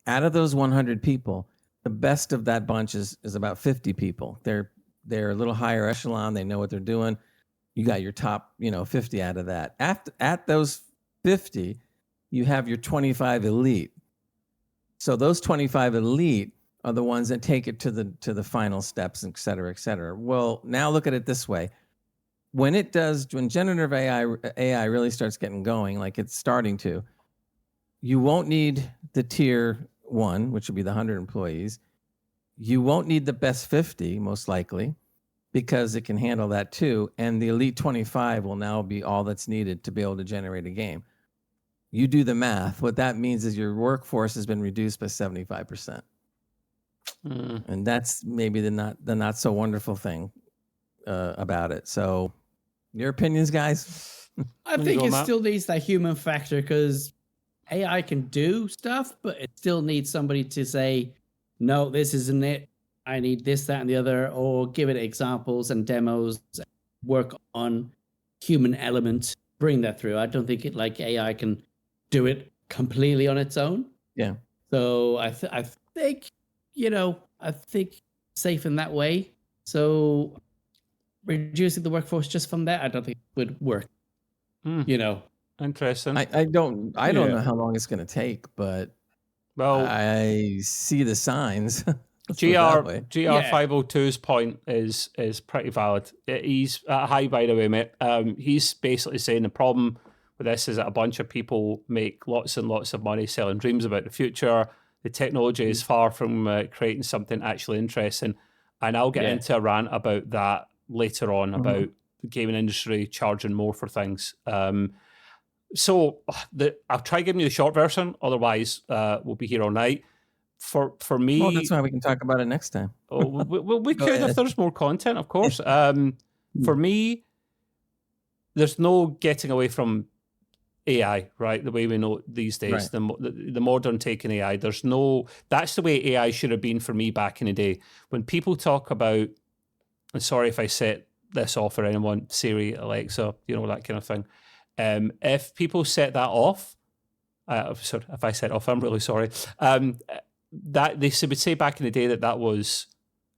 Out of those 100 people, the best of that bunch is about 50 people. They're a little higher echelon. They know what they're doing. You got your top 50 out of that. At those 50, you have your 25 elite. So those 25 elite are the ones that take it to the final steps, et cetera, et cetera. Well, now look at it this way. When generative AI really starts getting going, like it's starting to, you won't need the tier 1, which would be the 100 employees. You won't need the best 50, most likely, because it can handle that too. And the elite 25 will now be all that's needed to be able to generate a game. You do the math. What that means is your workforce has been reduced by 75%. And that's maybe the not so wonderful thing about it. So, your opinions, guys? I think it still needs that human factor, because AI can do stuff, but it still needs somebody to say, no, this isn't it. I need this, that, and the other, or give it examples and demos, work on human element, bring that through. I don't think AI can do it completely on its own. Yeah. So I think safe in that way. So reducing the workforce just from that, I don't think it would work. Interesting. I don't know how long it's going to take, but I see the signs. GR502's point is pretty valid. He's hi, by the way, mate. He's basically saying the problem with this is that a bunch of people make lots and lots of money selling dreams about the future. The technology is far from creating something actually interesting. And I'll get into a rant about that later on, about the gaming industry charging more for things. So I'll try giving you the short version. Otherwise, we'll be here all night. For me... Well, that's why we can talk about it next time. we could if there's more content, of course. For me, there's no getting away from AI, right? The way we know it these days, right. the modern take in AI, that's the way AI should have been for me back in the day. When people talk about, and sorry if I set this off for anyone, Siri, Alexa, that kind of thing. If people set that off, sorry, if I set off, I'm really sorry. that they would say back in the day that was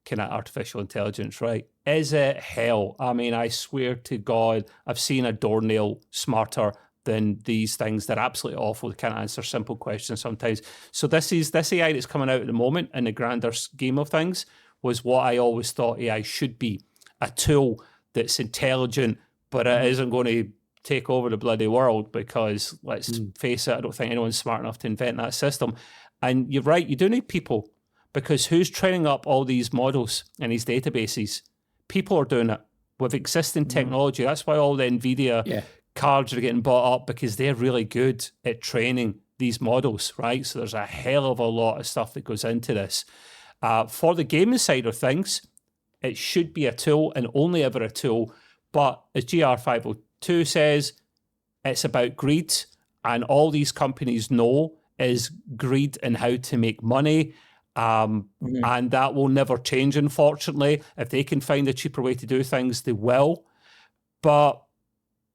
kind of artificial intelligence, right? Is it? Hell, I mean, I swear to God, I've seen a doornail smarter than these things. They're absolutely awful. They can't answer simple questions sometimes. So this AI that's coming out at the moment in the grander scheme of things was what I always thought AI should be, a tool that's intelligent, but it isn't going to take over the bloody world because, let's face it, I don't think anyone's smart enough to invent that system. And you're right, you do need people, because who's training up all these models in these databases? People are doing it with existing technology. That's why all the NVIDIA cards are getting bought up, because they're really good at training these models, right? So there's a hell of a lot of stuff that goes into this. For the gaming side of things, it should be a tool and only ever a tool. But as GR502 says, it's about greed, and all these companies know is greed and how to make money. And that will never change, unfortunately. If they can find a cheaper way to do things, they will. But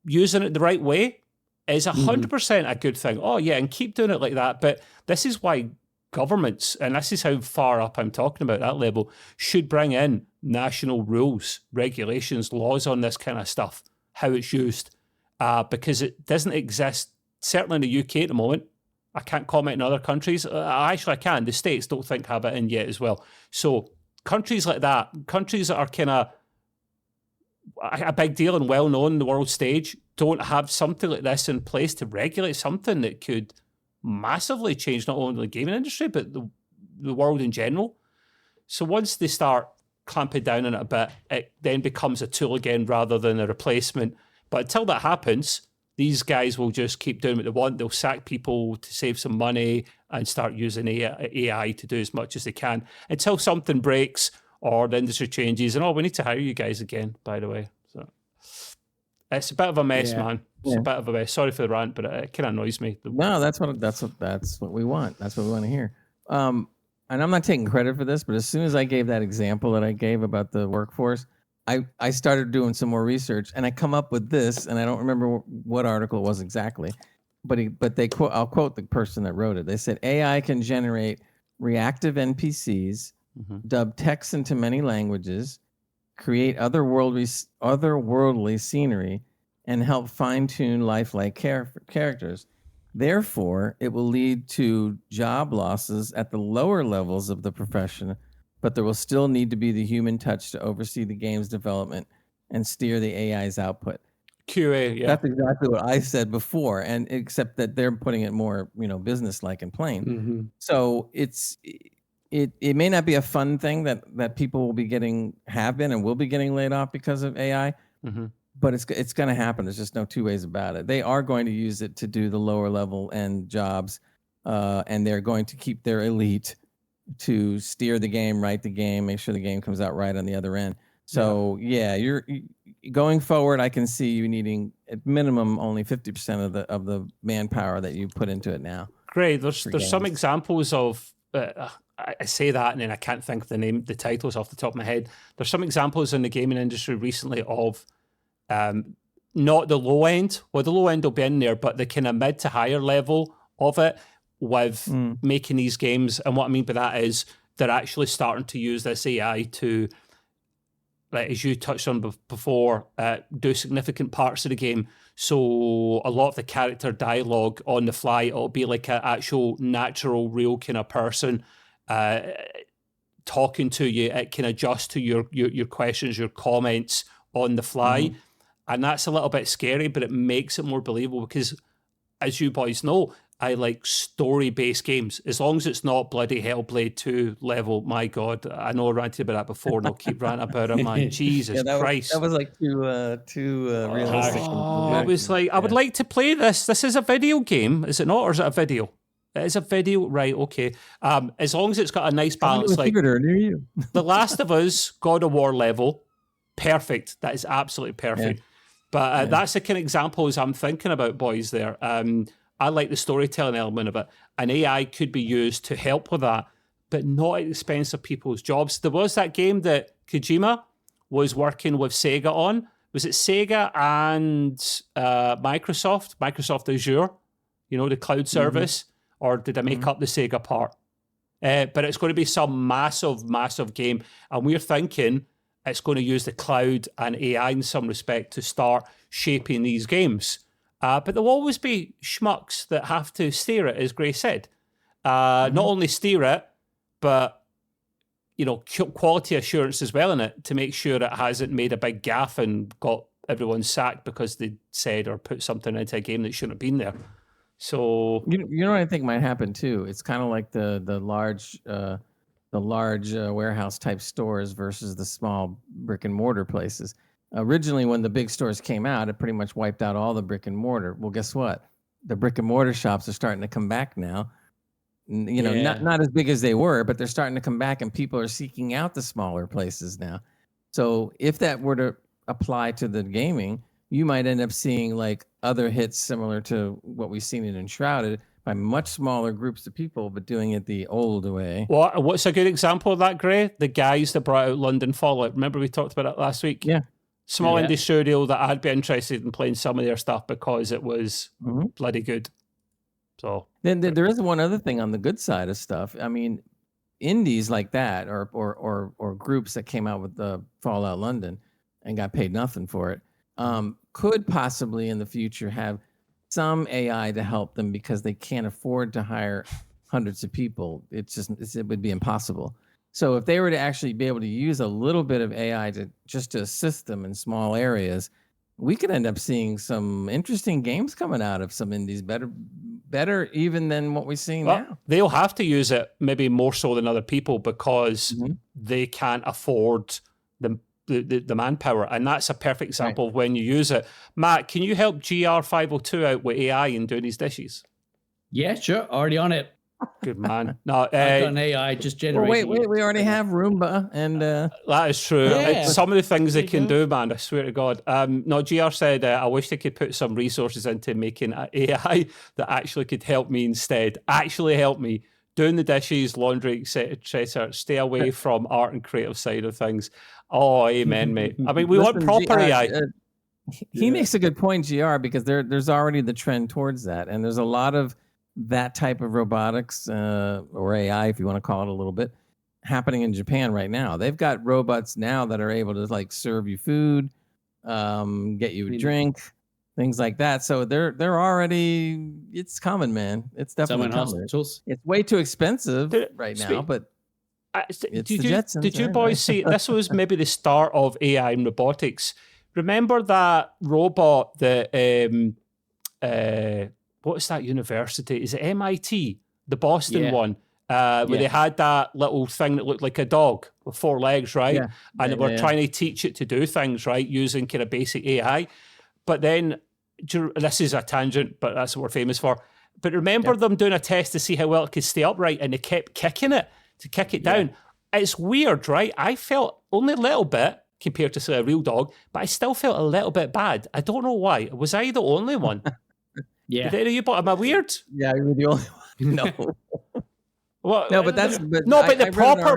using it the right way is 100% a good thing. Oh, yeah, and keep doing it like that. But this is why governments, and this is how far up I'm talking about that level, should bring in national rules, regulations, laws on this kind of stuff, how it's used. Because it doesn't exist, certainly in the UK at the moment. I can't comment in other countries. Actually, I can. The States don't think have it in yet as well. So countries like that, countries that are kind of a big deal and well known on the world stage, don't have something like this in place to regulate something that could massively change not only the gaming industry, but the world in general. So once they start clamping down on it a bit, it then becomes a tool again rather than a replacement. But until that happens, these guys will just keep doing what they want. They'll sack people to save some money and start using AI to do as much as they can until something breaks or the industry changes. And, we need to hire you guys again, by the way. So it's a bit of a mess, man. It's a bit of a mess. Sorry for the rant, but it kind of annoys me. No, that's what we want. That's what we want to hear. And I'm not taking credit for this, but as soon as I gave that example that I gave about the workforce, I started doing some more research, and I come up with this, and I don't remember what article it was exactly, but they quote. I'll quote the person that wrote it. They said AI can generate reactive NPCs, dub text into many languages, create otherworldly scenery, and help fine-tune lifelike characters. Therefore, it will lead to job losses at the lower levels of the profession, but there will still need to be the human touch to oversee the game's development and steer the AI's output. QA, yeah. That's exactly what I said before, and except that they're putting it more, business-like and plain. So it may not be a fun thing that people will be getting laid off because of AI, but it's going to happen. There's just no two ways about it. They are going to use it to do the lower level end jobs, and they're going to keep their elite to steer the game, write the game, make sure the game comes out right on the other end. So you're going forward. I can see you needing at minimum only 50% of the manpower that you put into it now. Great. There's some examples of. I say that and then I can't think of the titles off the top of my head. There's some examples in the gaming industry recently of not the low end. Well, the low end will be in there, but the kind of mid to higher level of it with making these games. And what I mean by that is they're actually starting to use this AI to, like as you touched on before, do significant parts of the game. So a lot of the character dialogue on the fly, it'll be like an actual natural, real kind of person talking to you. It can adjust to your questions, your comments on the fly. And that's a little bit scary, but it makes it more believable because, as you boys know, I like story-based games. As long as it's not bloody Hellblade 2 level, my God, I know I ranted about that before and I'll keep ranting about it, man. Jesus Christ. That was like too realistic. I was like, I would like to play this. This is a video game, is it not? Or is it a video? It is a video, right, okay. As long as it's got a nice balance. Like near you. The Last of Us, God of War level, perfect. That is absolutely perfect. Yeah. But that's the kind of examples I'm thinking about, boys, there. I like the storytelling element of it. And AI could be used to help with that, but not at the expense of people's jobs. There was that game that Kojima was working with Sega on. Was it Sega and Microsoft Azure, the cloud service? Or did I make up the Sega part? but it's going to be some massive game. And we're thinking it's going to use the cloud and AI in some respect to start shaping these games. But there'll always be schmucks that have to steer it, as Gray said. Not only steer it, but quality assurance as well in it to make sure it hasn't made a big gaffe and got everyone sacked because they said or put something into a game that shouldn't have been there. So you know what I think might happen too? It's kind of like the large warehouse type stores versus the small brick and mortar places. Originally, when the big stores came out, it pretty much wiped out all the brick and mortar. Well, guess what? The brick and mortar shops are starting to come back now. Not as big as they were, but they're starting to come back, and people are seeking out the smaller places now. So if that were to apply to the gaming, you might end up seeing like other hits similar to what we've seen in Enshrouded by much smaller groups of people, but doing it the old way. What's a good example of that, Gray? The guys that brought out London Fallout. Remember we talked about it last week? Yeah. Small indie studio that I'd be interested in playing some of their stuff because it was bloody good. So then there is one other thing on the good side of stuff. I mean, indies like that or groups that came out with the Fallout London and got paid nothing for it could possibly in the future have some AI to help them because they can't afford to hire hundreds of people. It would be impossible. So if they were to actually be able to use a little bit of AI to assist them in small areas, we could end up seeing some interesting games coming out of some indies, better even than what we're seeing now. They'll have to use it maybe more so than other people because they can't afford the manpower. And that's a perfect example of when you use it. Matt, can you help GR502 out with AI in doing his dishes? Yeah, sure. Already on it. Good man. No, I've got an AI just generating. Wait, we already have Roomba and that is true. Yeah. Some of the things they can do, man, I swear to God. No, GR said I wish they could put some resources into making an AI that actually could help me instead. Actually help me doing the dishes, laundry, etc. Stay away from art and creative side of things. Oh, amen, mate. I mean, we want proper AI. He makes a good point, GR, because there's already the trend towards that, and there's a lot of that type of robotics or AI, if you want to call it a little bit, happening in Japan right now. They've got robots now that are able to like serve you food, get you a drink, things like that. So they're already, it's coming, man. It's definitely coming. It's way too expensive right now, but did you boys see, this was maybe the start of AI in robotics. Remember that robot that what's that university? Is it MIT? The Boston one, where they had that little thing that looked like a dog with 4 legs, right? Yeah. And they were trying to teach it to do things, right, using kind of basic AI. But then, this is a tangent, but that's what we're famous for. But remember them doing a test to see how well it could stay upright, and they kept kicking it to kick it down. It's weird, right? I felt only a little bit compared to, say, a real dog, but I still felt a little bit bad. I don't know why. Was I the only one? Am I weird? Yeah, you're the only one. No. Well, no, but the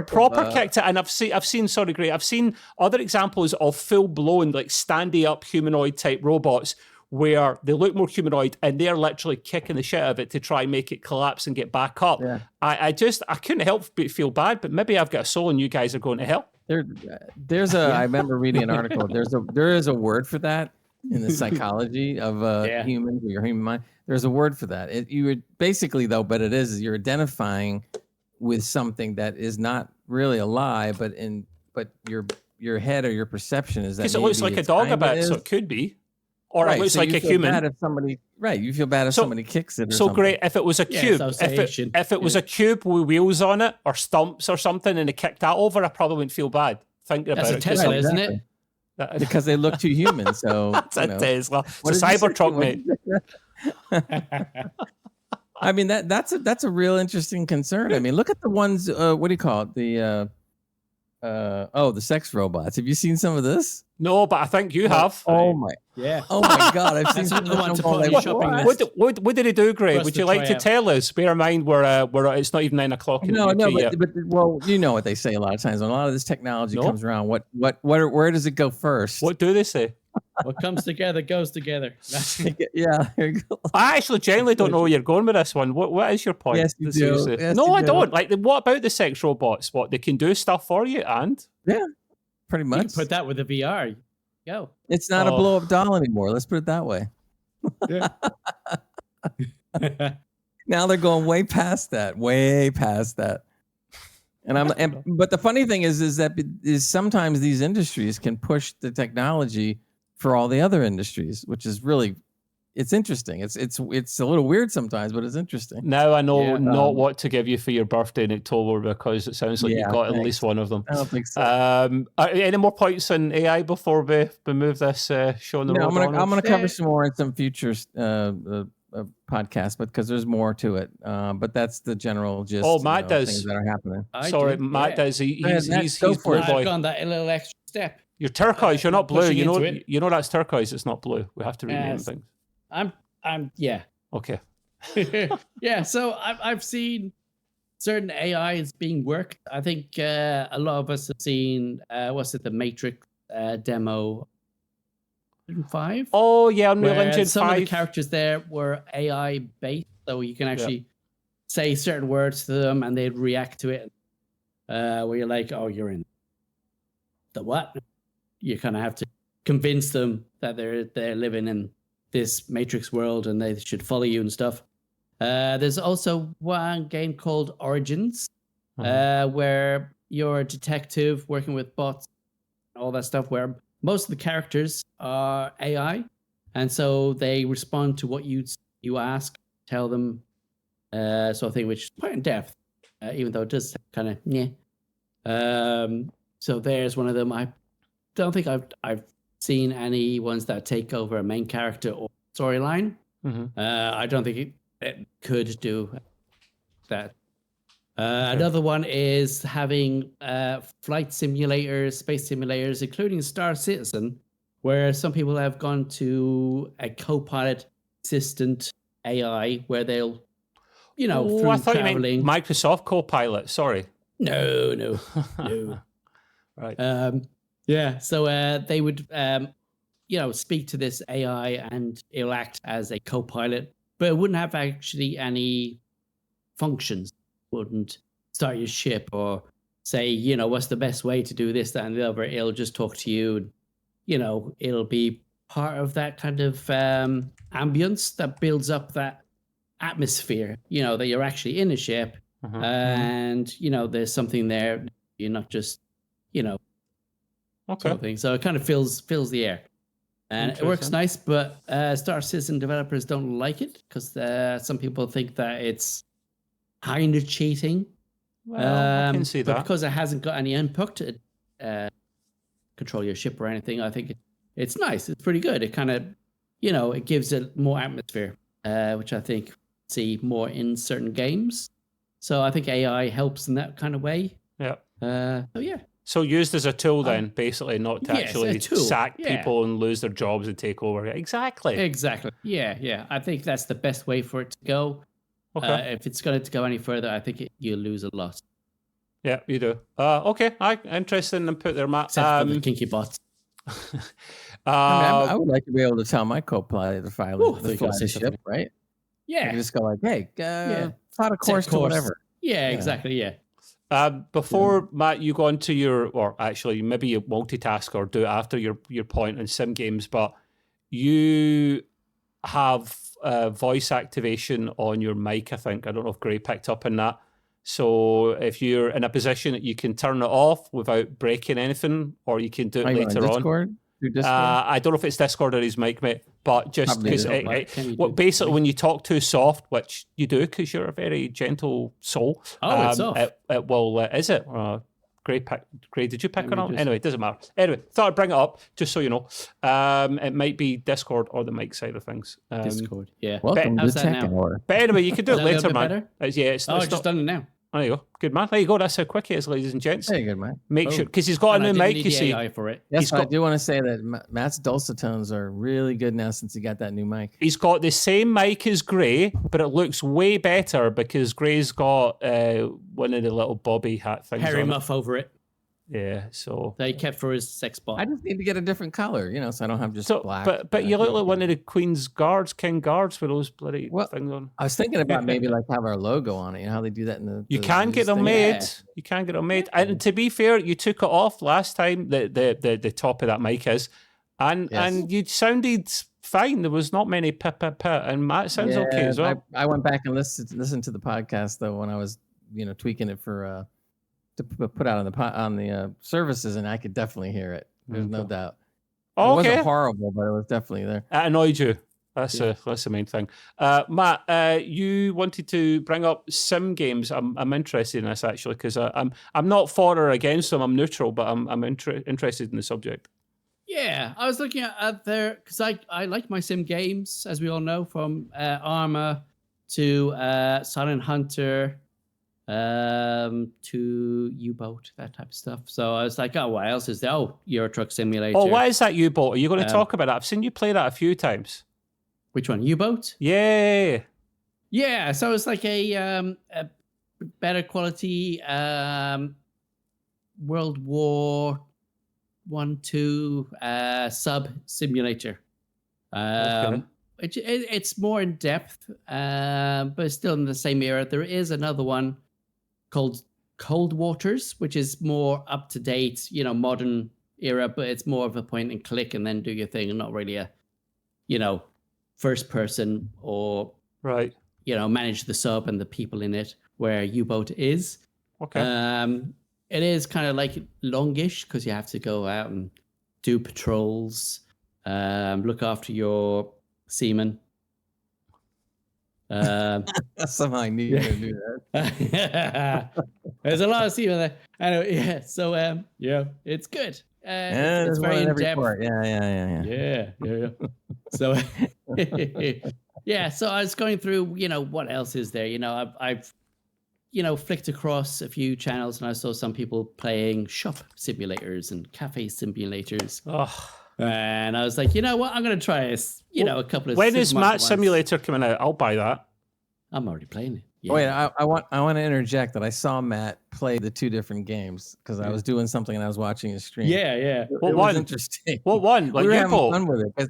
proper kicked it, and I've seen other examples of full blown like standing up humanoid type robots where they look more humanoid and they're literally kicking the shit out of it to try and make it collapse and get back up. Yeah. I couldn't help but feel bad, but maybe I've got a soul and you guys are going to hell. I remember reading an article. There is a word for that in the psychology of humans or your human mind. There's a word for that. You would basically though, but you're identifying with something that is not really alive, but your head or your perception is that because it looks like a dog a bit, so it could be. Or it looks like a human. You feel bad if somebody kicks it. So great if it was a cube. If it was a cube with wheels on it or stumps or something, and it kicked that over, I probably wouldn't feel bad thinking about it. That's a Tesla, isn't it? Because they look too human. So that's a Tesla. It's a Cybertruck, mate. I mean that's a real interesting concern. I mean, look at the ones. What do you call it? The sex robots. Have you seen some of this? No, but I think you have. Oh my God! I've seen some of the ones to put on your shopping list. What did he do, Greg? Would you like to tell us? Bear in mind, we're it's not even 9 o'clock. No, but you know what they say a lot of times when a lot of this technology comes around. Where does it go first? What do they say? What comes together goes together. Yeah, there you go. I actually genuinely don't know where you're going with this one. What is your point? Yes, you This do. is, Yes, no, you I do. don't. Like, what about the sex robots? What, they can do stuff for you and? Yeah, pretty You much. can put that with a VR. Go. It's not a blow up doll anymore. Let's put it that way. Yeah. Now they're going way past that. But the funny thing is that sometimes these industries can push the technology for all the other industries, which is really, it's interesting. It's a little weird sometimes, but it's interesting. Now I know not what to give you for your birthday in October because it sounds like you got at least one of them. I don't think so. Any more points on AI before we move this show on the road? I'm gonna cover some more in some future podcast, but because there's more to it. But that's the general gist. Oh, Matt does. Things that are happening. Matt does. He's blue boy. I've gone that little extra step. You're turquoise. You're not blue. Pushing You know that's turquoise. It's not blue. We have to rename things. Yeah. Okay. Yeah. So I've seen certain AIs being worked. I think a lot of us have seen the Matrix demo 5. Oh yeah, Unreal Engine 5. Some of the characters there were AI based, so you can actually say certain words to them and they'd react to it. Where you're like, oh, you're in the what? You kind of have to convince them that they're living in this Matrix world and they should follow you and stuff. There's also one game called Origins, where you're a detective working with bots and all that stuff, where most of the characters are AI, and so they respond to what you ask, tell them, sort of thing, which is quite in depth, even though it does kind of so there's one of them. I don't think I've seen any ones that take over a main character or storyline. I don't think it could do that. Another one is having flight simulators, space simulators, including Star Citizen, where some people have gone to a co-pilot assistant AI where they'll, through I thought traveling. you meant Microsoft Copilot. Sorry. No. Right. Yeah. So they would, speak to this AI and it'll act as a co-pilot, but it wouldn't have actually any functions. Wouldn't start your ship or say, what's the best way to do this, that, and the other. It'll just talk to you. And, it'll be part of that kind of ambience that builds up that atmosphere, that you're actually in a ship and, there's something there. You're not just, okay. Sort of thing. So it kind of fills the air. And it works nice, but Star Citizen developers don't like it because some people think that it's kind of cheating. Well, I can see that. But because it hasn't got any input to control your ship or anything, I think it's nice. It's pretty good. It kind of, it gives it more atmosphere, which I think see more in certain games. So I think AI helps in that kind of way. Yeah. So yeah. So used as a tool then, basically, not to actually sack people and lose their jobs and take over. Exactly. Yeah. I think that's the best way for it to go. Okay. If it's going to go any further, I think you'll lose a lot. Yeah, you do. Okay, interesting input there, Matt. Except for the kinky bots. I would like to be able to tell my co-pilot to file the full ship, right? Yeah. I can just go like, hey, plot a course to whatever. Yeah, exactly, yeah. Before Matt, you go on to or actually maybe you multitask or do it after your point on sim games, but you have voice activation on your mic, I think. I don't know if Gray picked up on that. So if you're in a position that you can turn it off without breaking anything, or you can do it later on. I don't know if it's Discord or his mic, mate, but just because basically when you talk too soft, which you do because you're a very gentle soul, it's off. It will, is it? Gray, did you pick it up? Anyway, it doesn't matter. Anyway, thought I'd bring it up just so you know. It might be Discord or the mic side of things. Discord, yeah. Welcome to Tech Hour. But anyway, you can do it later, man. Better? It's I've just done it now. There you go. Good man. There you go. That's how quick he is, ladies and gents. Very good, man. Make sure, because he's got a new mic, you see. AI for it. Yes, I do want to say that Matt's dulcet tones are really good now since he got that new mic. He's got the same mic as Gray, but it looks way better because Gray's got one of the little bobby hat things Harry on Muff over it. Yeah, so That he kept for his sex bot. I just need to get a different color, so I don't have just black. But you look like one of the Queen's guards, King guards, with those bloody things on. I was thinking about maybe like have our logo on it. You know how they do that in the. You can get them made. Yeah. You can get them made. And to be fair, you took it off last time. The top of that mic is, and you sounded fine. There was not many and Matt sounds okay as well. I went back and listened to the podcast though when I was tweaking it for to put out on the services, and I could definitely hear it. There's no doubt. Oh, it wasn't horrible, but it was definitely there. It annoyed you. That's the main thing. Matt, you wanted to bring up sim games. I'm interested in this actually because I'm not for or against them. I'm neutral, but I'm interested in the subject. Yeah, I was looking at there because I like my sim games, as we all know, from Arma to Silent Hunter to U-Boat, that type of stuff. So I was like, oh, what else is there? Oh, Euro Truck Simulator. Oh, what is that U-Boat? Are you going to talk about that? I've seen you play that a few times. Which one? U-Boat? Yeah. Yeah, so it's like a better quality World War I, II sub simulator. Okay. It's more in depth, but it's still in the same era. There is another one called Cold Waters, which is more up to date, modern era, but it's more of a point and click and then do your thing, and not really a, first person or right. Manage the sub and the people in it. Where U-Boat is. Okay. It is kind of like longish because you have to go out and do patrols, look after your seamen. Somehow I knew you were going to do that. There's a lot of seamen there. Anyway, yeah. So it's good. It's very in depth. Yeah. So yeah. So I was going through, what else is there? I've flicked across a few channels and I saw some people playing shop simulators and cafe simulators. Oh. And I was like, you know what? I'm going to try this. A couple of. When is Matt Simulator coming out? I'll buy that. I'm already playing it. Yeah. Wait, I want to interject that I saw Matt play the two different games because I was doing something and I was watching his stream. Yeah. What it one? was interesting. What one? Like we were having fun with it because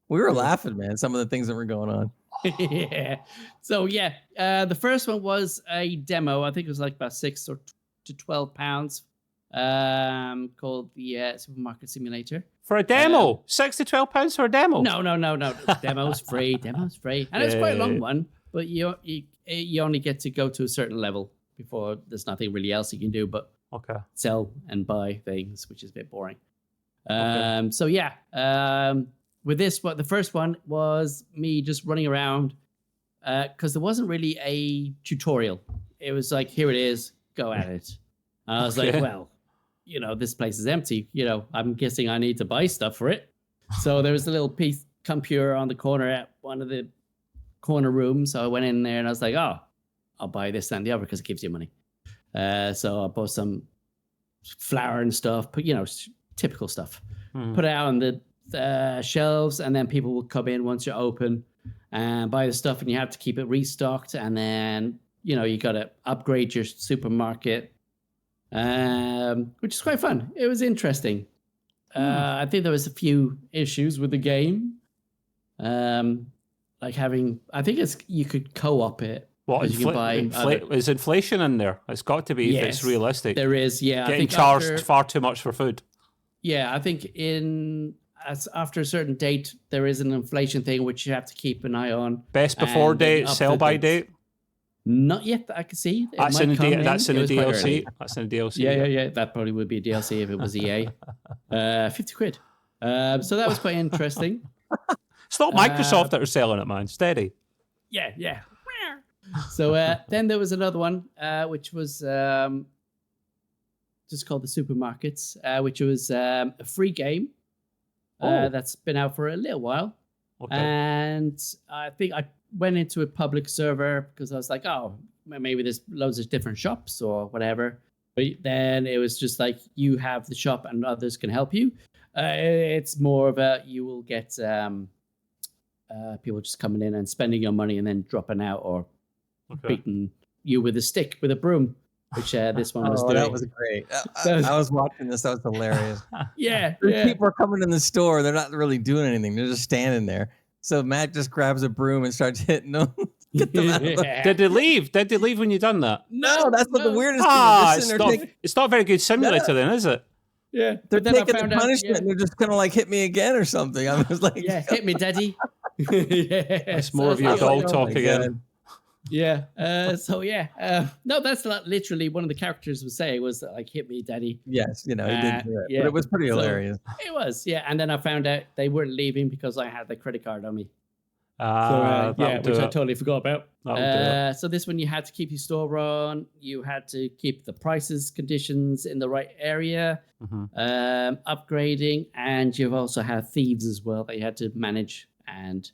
we were laughing, man. Some of the things that were going on. Yeah. So the first one was a demo. I think it was like about £6 to £12. Called the Supermarket Simulator. For a demo, £6 to £12 for a demo. No. Demo's free. And it's quite a long one, but you only get to go to a certain level before there's nothing really else you can do but sell and buy things, which is a bit boring. With this one, the first one was me just running around because there wasn't really a tutorial. It was like, here it is, go at it. And I was like, well, this place is empty. I'm guessing I need to buy stuff for it. So there was a little piece computer on the corner at one of the corner rooms. So I went in there and I was like, oh, I'll buy this and the other because it gives you money. So I bought some flour and stuff, but typical stuff. Put it out on the shelves, and then people will come in once you're open and buy the stuff, and you have to keep it restocked. And then you got to upgrade your supermarket, which is quite fun. It was interesting. I think there was a few issues with the game, like having. I think you could co-op it. What is inflation in there? It's got to be if it's realistic. There is, yeah. Getting charged far too much for food. Yeah, I think after a certain date, there is an inflation thing which you have to keep an eye on. Best before date, sell by date? Not yet that I can see. That's in the DLC. That's in the DLC. Yeah. That probably would be a DLC if it was EA. 50 quid. So that was quite interesting. It's not Microsoft that are selling it, man. Steady. Yeah. So then there was another one, which was just called the Supermarkets, which was a free game that's been out for a little while. Okay. And I think I went into a public server because I was like, oh, maybe there's loads of different shops or whatever. But then it was just like, you have the shop and others can help you. It's more of you will get people just coming in and spending your money and then dropping out or beating you with a stick, with a broom. which this one was Oh, doing. that was great. I was watching this. That was hilarious. Yeah. People are coming in the store. They're not really doing anything. They're just standing there. So Matt just grabs a broom and starts hitting them. Get them out of the... Did they leave? Did they leave when you done that? No, that's what the weirdest thing is. It's not a very good simulator then, is it? Yeah. They're taking the punishment and they're just going to like hit me again or something. I was like, yeah, hit me, daddy. It's more of your dog talk again. Yeah. No, that's literally one of the characters was saying was like, hit me, daddy. Yes, he did do it. Yeah. But it was pretty hilarious. It was, yeah. And then I found out they weren't leaving because I had the credit card on me. Which I totally forgot about. So this one, you had to keep your store on. You had to keep the prices, conditions in the right area, upgrading, and you've also had thieves as well that you had to manage, and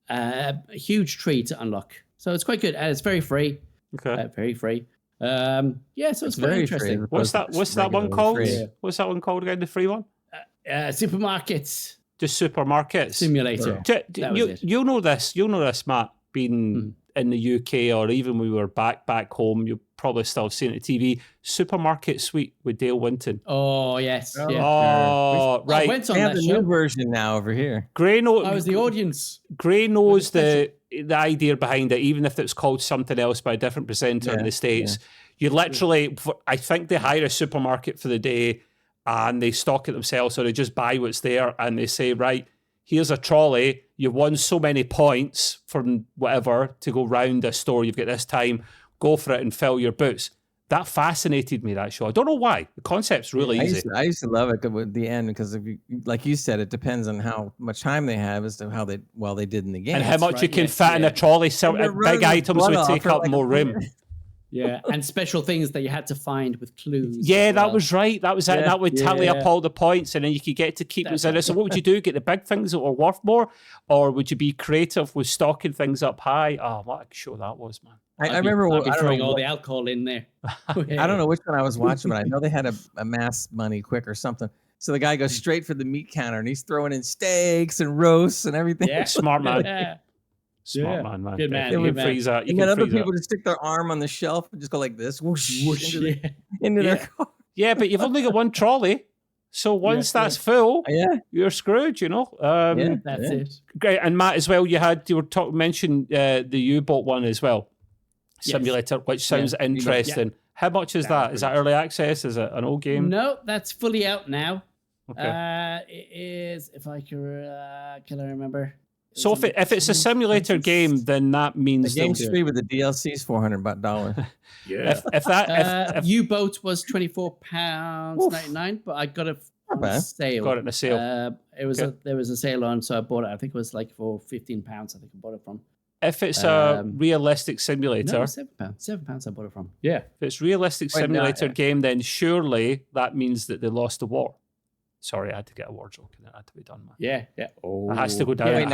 a huge tree to unlock. So it's quite good, and it's very free. Okay, very free. So it's very interesting. What's that one called? What's that one called again? The free one? Supermarkets. Just supermarkets simulator. You'll know this, Matt. Being in the UK or even when we were back home, you probably still have seen it on TV. Supermarket Suite with Dale Winton. Oh yes. Oh, yeah. Right. I went on they have that the new version now over here. Gray I was the audience. Gray knows the idea behind it, even if it's called something else by a different presenter in the States. You literally, I think they hire a supermarket for the day. And they stock it themselves, so they just buy what's there, and they say, right, here's a trolley, you've won so many points from whatever to go round a store, you've got this time, go for it and fill your boots. That fascinated me, that show. I don't know why. The concept's really easy. I used to love it at the end, because if you, like you said, it depends on how much time they have as to how they did in the game. And how much you can fit in a trolley. So big items would take up more room. Yeah, and special things that you had to find with clues. Yeah, that was right. That was it. That would tally up all the points, and then you could get to keep those in it. So what would you do? Get the big things that were worth more? Or would you be creative with stocking things up high? Oh, what a show that was, man. I remember throwing all the alcohol in there. I don't know which one I was watching, but I know they had a mass money quick or something. So the guy goes straight for the meat counter, and he's throwing in steaks and roasts and everything. Yeah. Smart man. Smart man. Good man. You can freeze that. And then other people just stick their arm on the shelf and just go like this, whoosh, into their car. Yeah, but you've only got one trolley. So once that's full, you're screwed, That's it. Great. And Matt, as well, you mentioned the U-boat one as well, simulator, which sounds interesting. How much is that? Is that early access? Is it an old game? No, that's fully out now. Okay. It is, if I can I remember. So if it's a simulator game, then that means the game's free, with the DLC is $400. Yeah. If U-boat was £24.99, but I got it on sale. Got it in a sale. There was a sale on, so I bought it. I think it was like for £15. I think I bought it from. If it's a realistic simulator, no, £7 I bought it from. Yeah. If it's realistic simulator game, then surely that means that they lost the war. Sorry, I had to get a war joke and it had to be done, man. Yeah. Oh, it has to go down.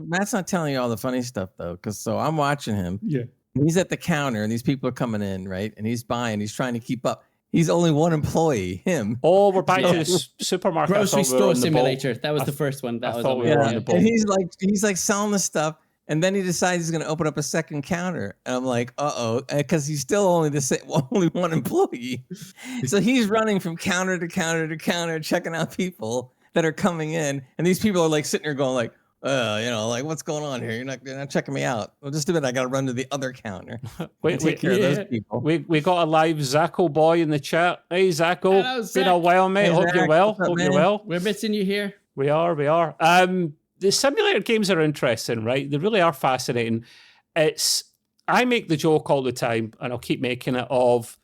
Matt's not telling you all the funny stuff though, because I'm watching him. Yeah. And he's at the counter, and these people are coming in, right? And he's buying. He's trying to keep up. He's only one employee. Him. Oh, we're back to the supermarket. Grocery store simulator. That was the first one. That was on the boat. And he's like selling the stuff. And then he decides he's going to open up a second counter. And I'm like, because he's still only one employee. So he's running from counter to counter to counter, checking out people that are coming in. And these people are like sitting there going like, like, what's going on here? You're not checking me out. Well, just a minute, I got to run to the other counter. Take care of those people. We got a live Zacco boy in the chat. Hey, Zacco. Hello, Been a while, mate. Hey, Hope you're well. Hope you're well. We're missing you here. We are. The simulator games are interesting, right? They really are fascinating. I make the joke all the time, and I'll keep making it, of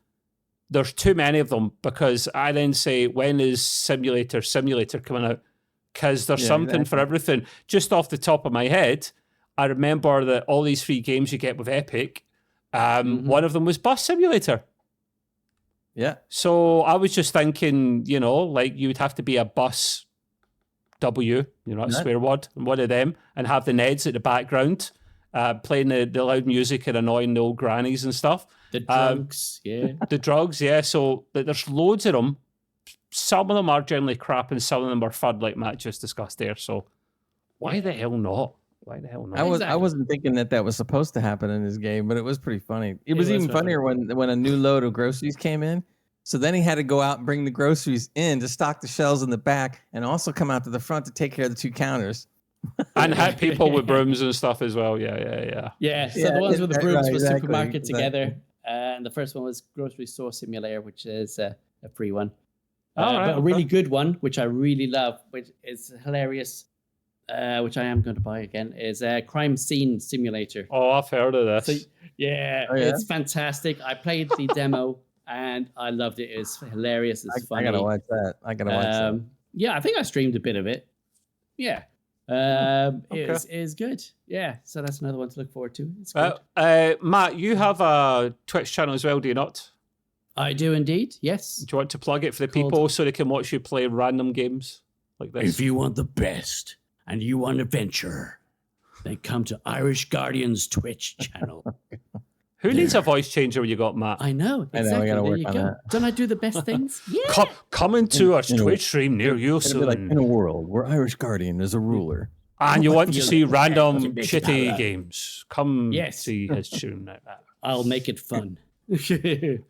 there's too many of them, because I then say, when is simulator coming out? Because there's something for everything. Just off the top of my head, I remember that all these free games you get with Epic, one of them was Bus Simulator. Yeah. So I was just thinking, like you would have to be a bus a swear word, and one of them, and have the Neds at the background playing the loud music and annoying the old grannies and stuff. The drugs, The drugs, So there's loads of them. Some of them are generally crap and some of them are fun, like Matt just discussed there. So why the hell not? Why the hell not? I wasn't thinking that was supposed to happen in this game, but it was pretty funny. It was even funnier when a new load of groceries came in. So then he had to go out and bring the groceries in to stock the shelves in the back, and also come out to the front to take care of the 2 counters. And hit people with brooms and stuff as well. Yeah. Yeah, so the ones with the brooms was exactly, Supermarket Together. And the first one was Grocery Store Simulator, which is a free one. But a really good one, which I really love, which is hilarious, which I am going to buy again, is Crime Scene Simulator. Oh, I've heard of this. So, it's fantastic. I played the demo and I loved it. It's hilarious. It's funny. I gotta watch that. Yeah, I think I streamed a bit of it. Yeah. It is good. Yeah, so that's another one to look forward to. It's good. Matt, you have a Twitch channel as well, do you not? I do indeed, yes. Do you want to plug it for the people so they can watch you play random games like this? If you want the best and you want adventure, then come to Irish Guardian's Twitch channel. Who needs a voice changer when you got Matt? I know, exactly. I gotta work there you on go. that. Don't I do the best things? Yeah. Coming to a Twitch stream near you It'll be like, soon. in a world where Irish Guardian is a ruler. And you want to see random Big shitty fella. games. Come see his stream. I'll make it fun.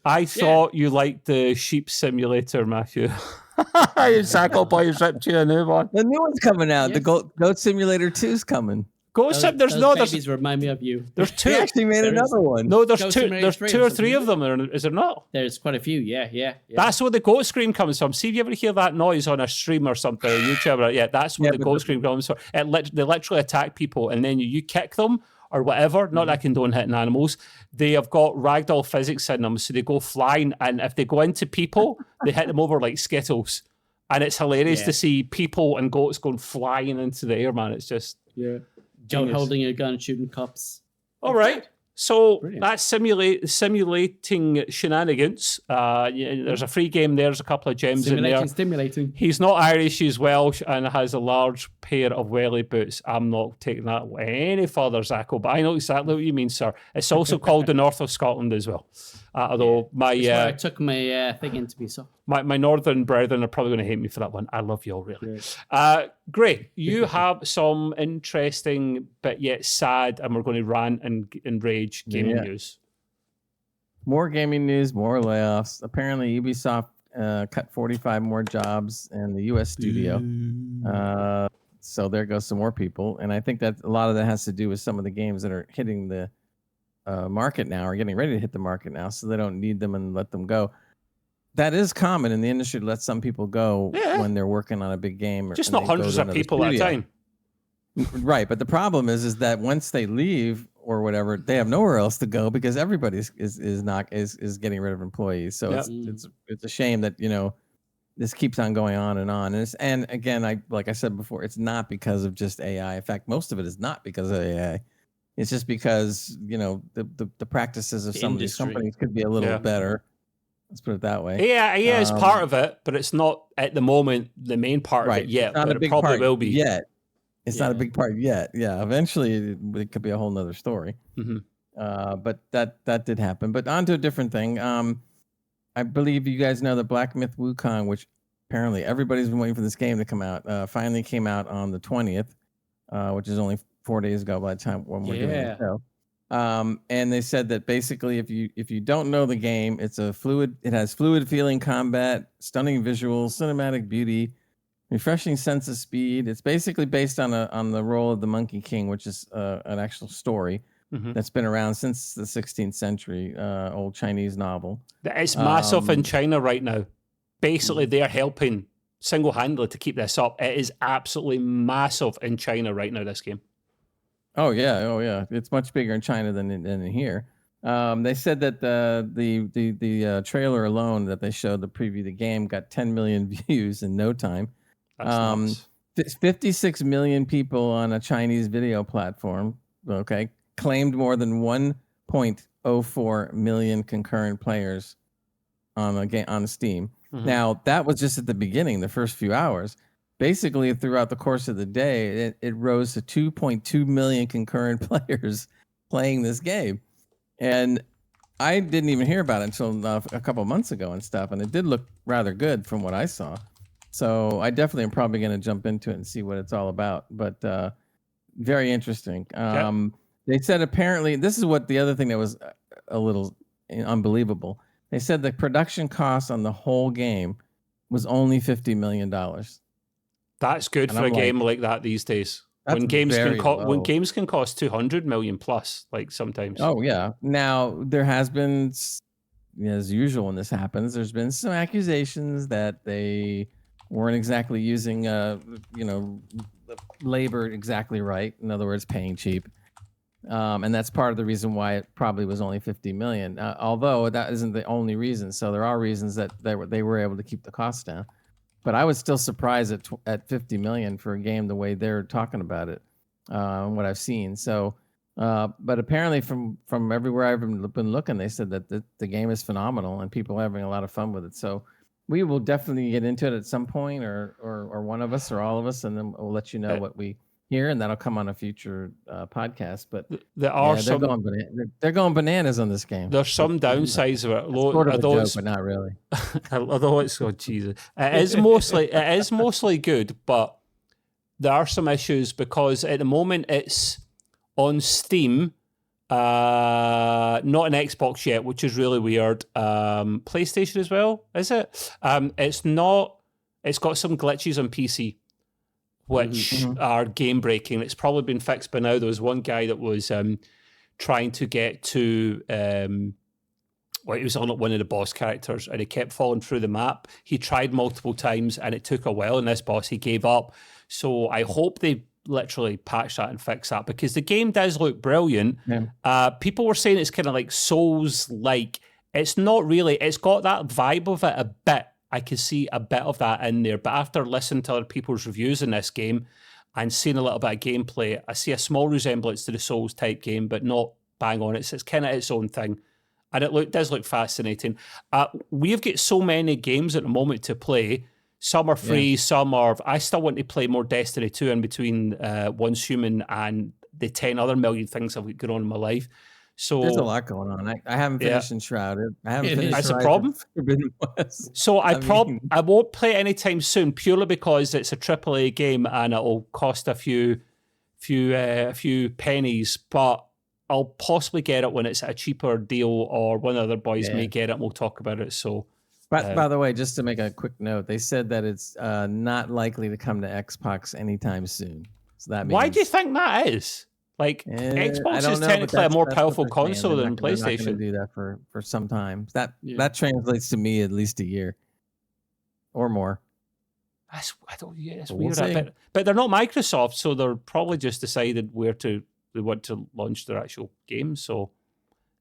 I thought you liked the sheep simulator, Matthew. Sackle Boys ripped you a new one. The new one's coming out. Yes. The Goat Simulator 2's coming. There's babies remind me of you. There's two. They actually made another one. No, there's Goat two. Simulator There's 3 two or or three of something. them. Is there not? There's quite a few. Yeah. That's where the goat scream comes from. See if you ever hear that noise on a stream or something, or YouTube. Yeah, that's where the goat scream comes from. They literally attack people, and then you kick them or whatever. Not that I condone hitting animals. They have got ragdoll physics in them, so they go flying, and if they go into people, they hit them over like Skittles. And it's hilarious to see people and goats going flying into the air, man. It's just Goat holding a gun, shooting cops. all right. So Brilliant. that's simulating shenanigans. There's a free game there. There's a couple of gems in there. Stimulating. He's not Irish, he's Welsh, and has a large pair of welly boots. I'm not taking that any further, Zacko, but I know exactly what you mean, sir. It's also called the north of Scotland as well. Although I took my thing in to be so. my northern brethren are probably going to hate me for that one. I love you all, really. Great. You have some interesting but yet sad, and we're going to rant and rage gaming news. More gaming news, more layoffs. Apparently, Ubisoft cut 45 more jobs in the U.S. studio. So there goes some more people. And I think that a lot of that has to do with some of the games that are hitting the market now, or getting ready to hit the market now, so they don't need them and let them go. That is common in the industry to let some people go when they're working on a big game. Just not hundreds of people at a time. Right, but the problem is that once they leave or whatever, they have nowhere else to go because everybody is getting rid of employees. So it's a shame that this keeps on going on and on. And again, like I said before, it's not because of just AI. In fact, most of it is not because of AI. It's just because the practices of some of these companies could be a little better. Let's put it that way. Yeah, it's part of it, but it's not at the moment the main part of it yet. It's not but a big it probably part will be yet. It's not a big part yet. Yeah, eventually it could be a whole nother story. But that did happen. But on to a different thing. I believe you guys know the Black Myth Wukong, which apparently everybody's been waiting for this game to come out. Finally came out on the 20th, which is only 4 days ago by the time when we're doing the show. And they said that basically if you don't know the game, it has fluid feeling combat, stunning visuals, cinematic beauty, refreshing sense of speed. It's basically based on the role of the Monkey King, which is an actual story that's been around since the 16th century, old Chinese novel. It's massive in China right now. Basically, they're helping single-handedly to keep this up. It is absolutely massive in China right now, this game. Oh yeah. It's much bigger in China than in here. They said that the trailer alone that they showed the preview of the game got 10 million views in no time. That's nuts. 56 million people on a Chinese video platform. Okay, claimed more than 1.04 million concurrent players on Steam. Now that was just at the beginning, the first few hours. Basically, throughout the course of the day, it rose to 2.2 million concurrent players playing this game. And I didn't even hear about it until a couple of months ago and stuff. And it did look rather good from what I saw. So I definitely am probably going to jump into it and see what it's all about. But very interesting. They said apparently this is what the other thing that was a little unbelievable. They said the production cost on the whole game was only $50 million. That's good And for I'm a game like that these days. That's When games very when low. games can cost 200 million plus, like sometimes. Oh yeah. Now there has been, as usual when this happens, there's been some accusations that they weren't exactly using, labor exactly right. In other words, paying cheap. And that's part of the reason why it probably was only 50 million. Although that isn't the only reason. So there are reasons that they were able to keep the cost down. But I was still surprised at 50 million for a game the way they're talking about it, what I've seen. So, but apparently from everywhere I've been looking, they said that the game is phenomenal and people are having a lot of fun with it. So we will definitely get into it at some point, or one of us or all of us, and then we'll let you know what we hear, and that'll come on a future podcast. But they're going bananas on this game. There's some downsides of it. Sort of a joke, but not really. Although it's Jesus, it is mostly good, but there are some issues because at the moment it's on Steam, not an Xbox yet, which is really weird. PlayStation as well, is it? It's not. It's got some glitches on PC, which are game breaking. It's probably been fixed by now. There was one guy that was trying to get to. He was on one of the boss characters, and he kept falling through the map. He tried multiple times, and it took a while. And this boss, he gave up. So I hope they literally patch that and fix that, because the game does look brilliant. Yeah. People were saying it's kind of like Souls-like. It's not really. It's got that vibe of it a bit. I can see a bit of that in there. But after listening to other people's reviews in this game and seeing a little bit of gameplay, I see a small resemblance to the Souls-type game, but not bang on. It's kind of its own thing. And it does look fascinating. We've got so many games at the moment to play. Some are free, some are... I still want to play more Destiny 2 in between Once Human and the 10 other million things I've got going on in my life. So there's a lot going on. I haven't finished Enshrouded. I haven't finished. That's a problem. So I won't play it anytime soon, purely because it's a AAA game and it'll cost a few pennies. But I'll possibly get it when it's at a cheaper deal, or one of the other boys may get it and we'll talk about it. So, by the way, just to make a quick note, they said that it's not likely to come to Xbox anytime soon. So that means, why do you think that is? Like, Xbox is technically a more powerful console than PlayStation. They're not going to do that for some time. That translates to me at least a year or more. It's weird. But they're not Microsoft, so they're probably just decided they want to launch their actual games. So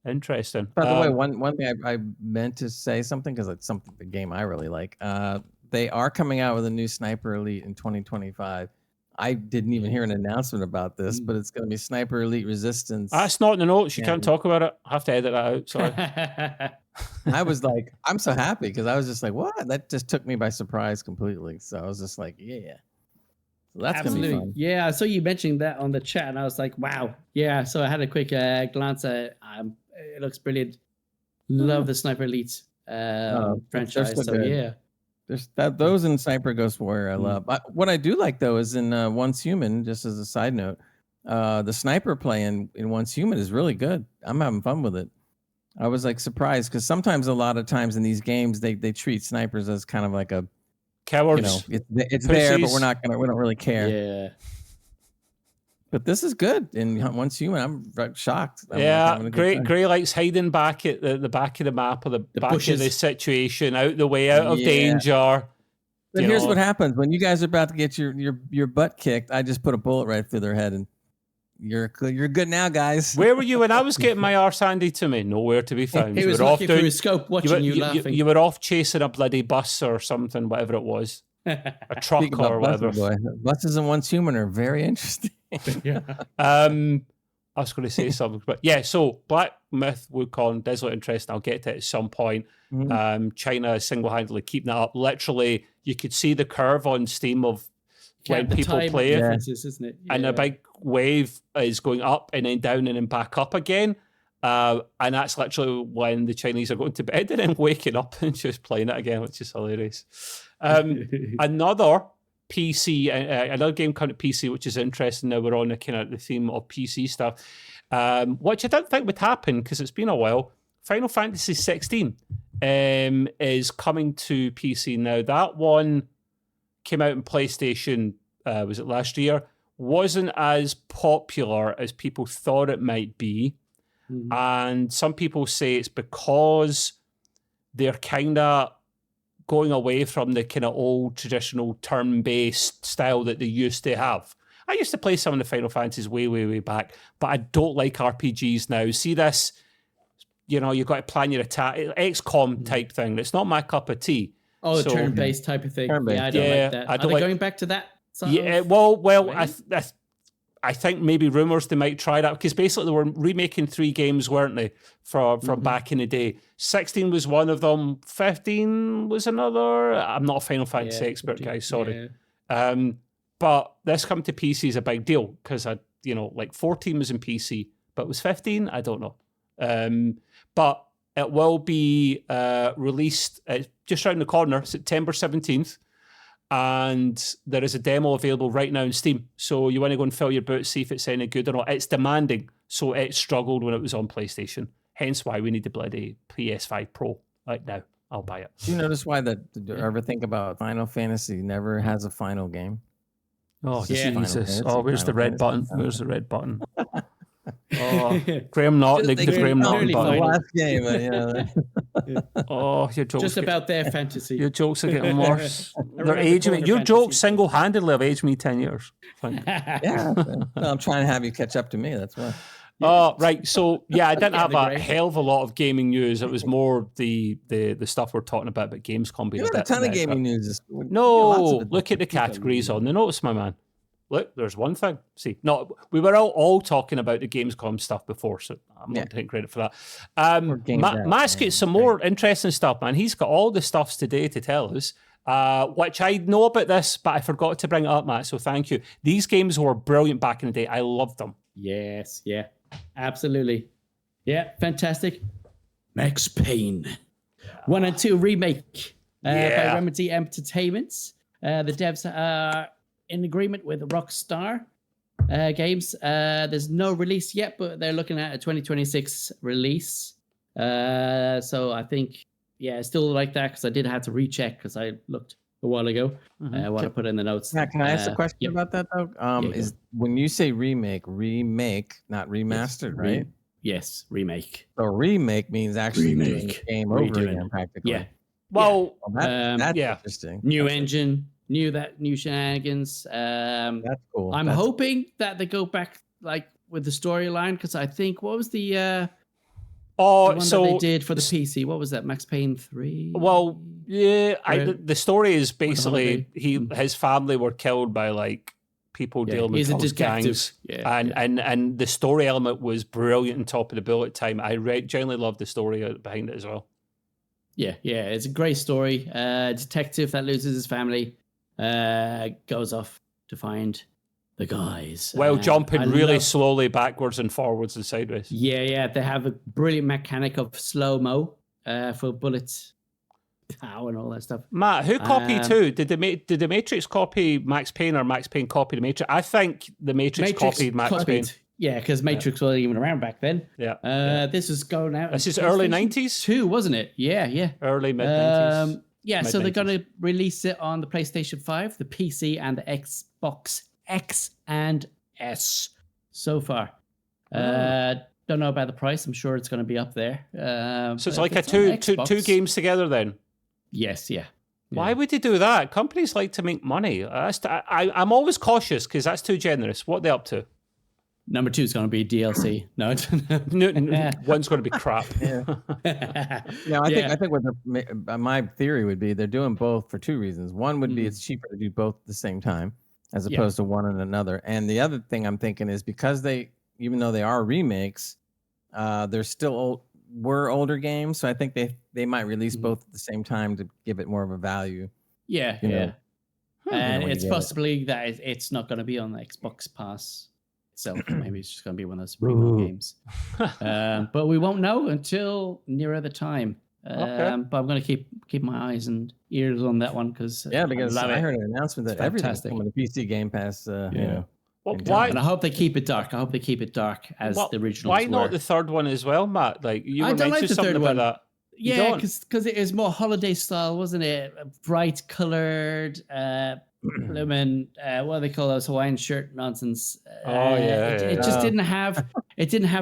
interesting. By the way, one thing I meant to say something, because it's the game I really like. They are coming out with a new Sniper Elite in 2025. I didn't even hear an announcement about this, but it's going to be Sniper Elite Resistance. That's not in the notes. You can't talk about it. I have to edit that out. Sorry. I was like, I'm so happy, because I was just like, what? That just took me by surprise completely. So I was just like, yeah. So that's going to be fun. Yeah, I saw you mentioning that on the chat, and I was like, wow. Yeah, so I had a quick glance at it. It looks brilliant. Love the Sniper Elite franchise. So yeah. There's those in Sniper Ghost Warrior I love. What I do like, though, is in Once Human, just as a side note, the sniper play in Once Human is really good. I'm having fun with it. I was like surprised, because sometimes, a lot of times in these games, they treat snipers as kind of like a cowards. It's there, but we don't really care. Yeah. But this is good. In Once Human, I'm shocked. Gray likes hiding back at the back of the map, or the back bushes of the situation, out the way, out of danger. But here's what happens when you guys are about to get your butt kicked. I just put a bullet right through their head, and you're good now, guys. Where were you when I was getting my arse handed to me? Nowhere to be found. He was looking through his scope, watching you laughing. You were off chasing a bloody bus or something, whatever it was. A truck or whatever. Buses in Once Human are very interesting. Yeah. I was going to say something, but yeah. So Black Myth Wukong does look interesting. I'll get to it at some point. China is single-handedly keeping that up. Literally, you could see the curve on Steam of when people play it, isn't it? And a big wave is going up and then down and then back up again. And that's literally when the Chinese are going to bed and then waking up and just playing it again, which is hilarious. Another PC, another game coming to PC, which is interesting. Now we're on the kind of the theme of PC stuff, which I don't think would happen because it's been a while. Final Fantasy 16 is coming to PC now. That one came out in PlayStation, was it last year? Wasn't as popular as people thought it might be. Mm-hmm. And some people say it's because they're kind of going away from the kind of old traditional turn-based style that they used to have. I used to play some of the Final Fantasies way back, but I don't like RPGs now. See this, you've got to plan your attack, XCOM type thing. It's not my cup of tea. Oh, the turn-based type of thing. Turn-based. Yeah, I don't like that. Are they going back to that? I think maybe rumors they might try that because basically they were remaking 3 games, weren't they, from back in the day. 16 was one of them. 15 was another. I'm not a Final Fantasy expert, guys. Sorry. Yeah. But this coming to PC is a big deal because 14 was in PC, but was 15? I don't know. But it will be released just around the corner, September 17th. And there is a demo available right now in Steam. So you want to go and fill your boots, see if it's any good or not. It's demanding. So it struggled when it was on PlayStation. Hence why we need the bloody PS5 Pro right now. I'll buy it. Do you notice why do you ever think about Final Fantasy never has a final game? Oh, Jesus. Oh, where's the red button? Where's the red button? Oh, Graham Norton, the Graham Norton button. Last game, Oh, your jokes. Just about their fantasy. Your jokes are getting worse. They're aging me. Your jokes single-handedly have aged me 10 years. Yeah. No, I'm trying to have you catch up to me. That's why. Oh, right. So, yeah, I didn't have a hell of a lot of gaming news. It was more the stuff we're talking about Gamescom being a bit. A ton of gaming news. No, look at the categories on the notice, my man. Look, there's one thing. See, no, we were all talking about the Gamescom stuff before, so I'm not taking credit for that. Matt's got some more interesting stuff, man. He's got all the stuffs today to tell us, which I know about this, but I forgot to bring it up, Matt, so thank you. These games were brilliant back in the day. I loved them. Yes, yeah, absolutely. Yeah, fantastic. Max Payne 1 and 2 remake by Remedy Entertainment. The devs are in agreement with Rockstar Games. There's no release yet, but they're looking at a 2026 release. So I think, it's still like that because I did have to recheck because I looked a while ago. I want to put in the notes. Matt, can I ask a question about that though? Is when you say remake, not remastered, right? Yes, remake. So remake means actually doing the game over again, practically. Yeah. Well, that's interesting. New engine. New shenanigans. That's cool. I'm hoping that they go back like with the storyline because I think what was the one that they did for the PC? What was that? Max Payne 3? Well, yeah. The story is basically his family were killed by like people dealing with drugs gangs, and the story element was brilliant and top of the bill at the time. I generally loved the story behind it as well. Yeah, it's a great story. Detective that loses his family. Goes off to find the guys while jumping really slowly backwards and forwards and sideways. Yeah, they have a brilliant mechanic of slow-mo for bullets pow and all that stuff. Matt, who copied who? Did the Matrix copy Max Payne or Max Payne copy the Matrix? I think the Matrix copied Max Payne. Yeah, because Matrix wasn't even around back then. Yeah. This is going out. This is early 90s? Too, wasn't it? Yeah. Early mid-90s. So they're going to release it on the PlayStation 5, the PC, and the Xbox X and S so far. Don't know about the price. I'm sure it's going to be up there. So it's like two games together then? Yes, yeah. Why would they do that? Companies like to make money. I'm always cautious because that's too generous. What are they up to? Number 2 is going to be DLC. No, one's going to be crap. I think what my theory would be they're doing both for 2 reasons. One would be it's cheaper to do both at the same time as opposed to one and another. And the other thing I'm thinking is because even though they are remakes, they're still were older games. So I think they might release both at the same time to give it more of a value. Yeah. And it's possibly that it's not going to be on the Xbox Pass. So maybe it's just going to be one of those premium games. But we won't know until nearer the time. But I'm going to keep my eyes and ears on that one because I heard an announcement that everything's coming to PC Game Pass. You know, why? And I hope they keep it dark. As the originals Why not were. the third one as well, Matt? Like you were don't like mentioning the something third about one. that. Yeah, because it is more holiday style, wasn't it? Bright colored, blooming, what do they call those Hawaiian shirt nonsense? It just didn't have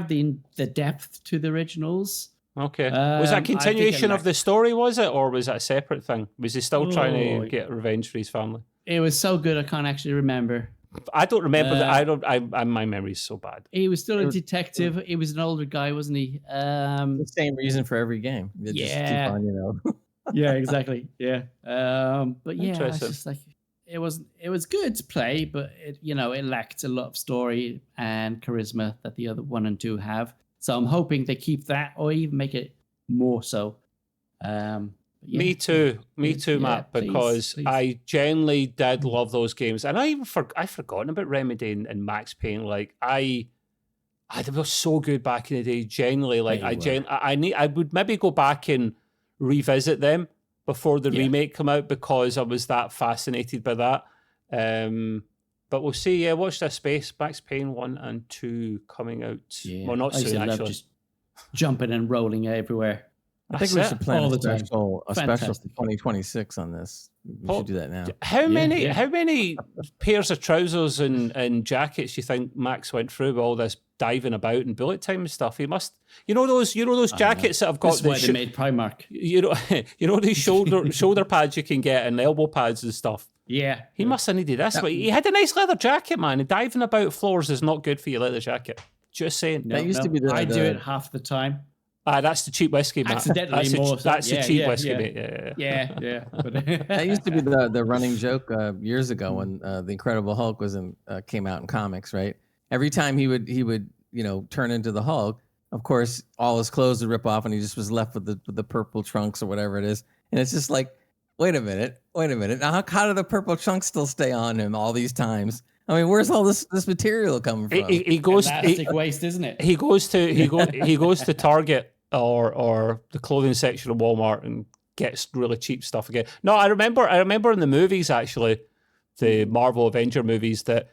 the depth to the originals. Okay. Was that a continuation of the story, was it? Or was that a separate thing? Was he still trying to get revenge for his family? It was so good I can't actually remember. I don't remember that. My memory's so bad. He was still a detective. He was an older guy, wasn't he? The same reason for every game. Just keep on, you know. Yeah, exactly. Yeah. But yeah, it's just like it was good to play, but it lacked a lot of story and charisma that the other 1 and 2 have. So I'm hoping they keep that or even make it more so. Me too, Matt, because please. I genuinely did love those games, and I've forgotten about Remedy and Max Payne. Like they were so good back in the day. Genuinely, like I would maybe go back and revisit them before the remake come out because I was that fascinated by that. But we'll see. Yeah, watch this space. Max Payne 1 and 2 coming out. Yeah. Well, not soon actually. Just jumping and rolling everywhere. I think we should plan a special for 2026 on this. We should do that now. How many pairs of trousers and jackets you think Max went through with all this diving about and bullet time and stuff? He must, those jackets that have got. This is why they made Primark. These shoulder pads you can get and elbow pads and stuff. Yeah, he must have needed this. He had a nice leather jacket, man. And diving about floors is not good for your leather jacket. Just saying. That used to be I do it half the time. That's the cheap whiskey, mate. Accidentally that's the cheap whiskey, mate. Yeah. That used to be the running joke years ago when the Incredible Hulk came out in comics, right? Every time he would turn into the Hulk, of course, all his clothes would rip off, and he just was left with the purple trunks or whatever it is. And it's just like, wait a minute. Now, how do the purple trunks still stay on him all these times? I mean, where's all this material coming from? He goes plastic waste, isn't it? He goes to Target or the clothing section of Walmart and gets really cheap stuff again. No, I remember in the movies actually, the Marvel Avenger movies, that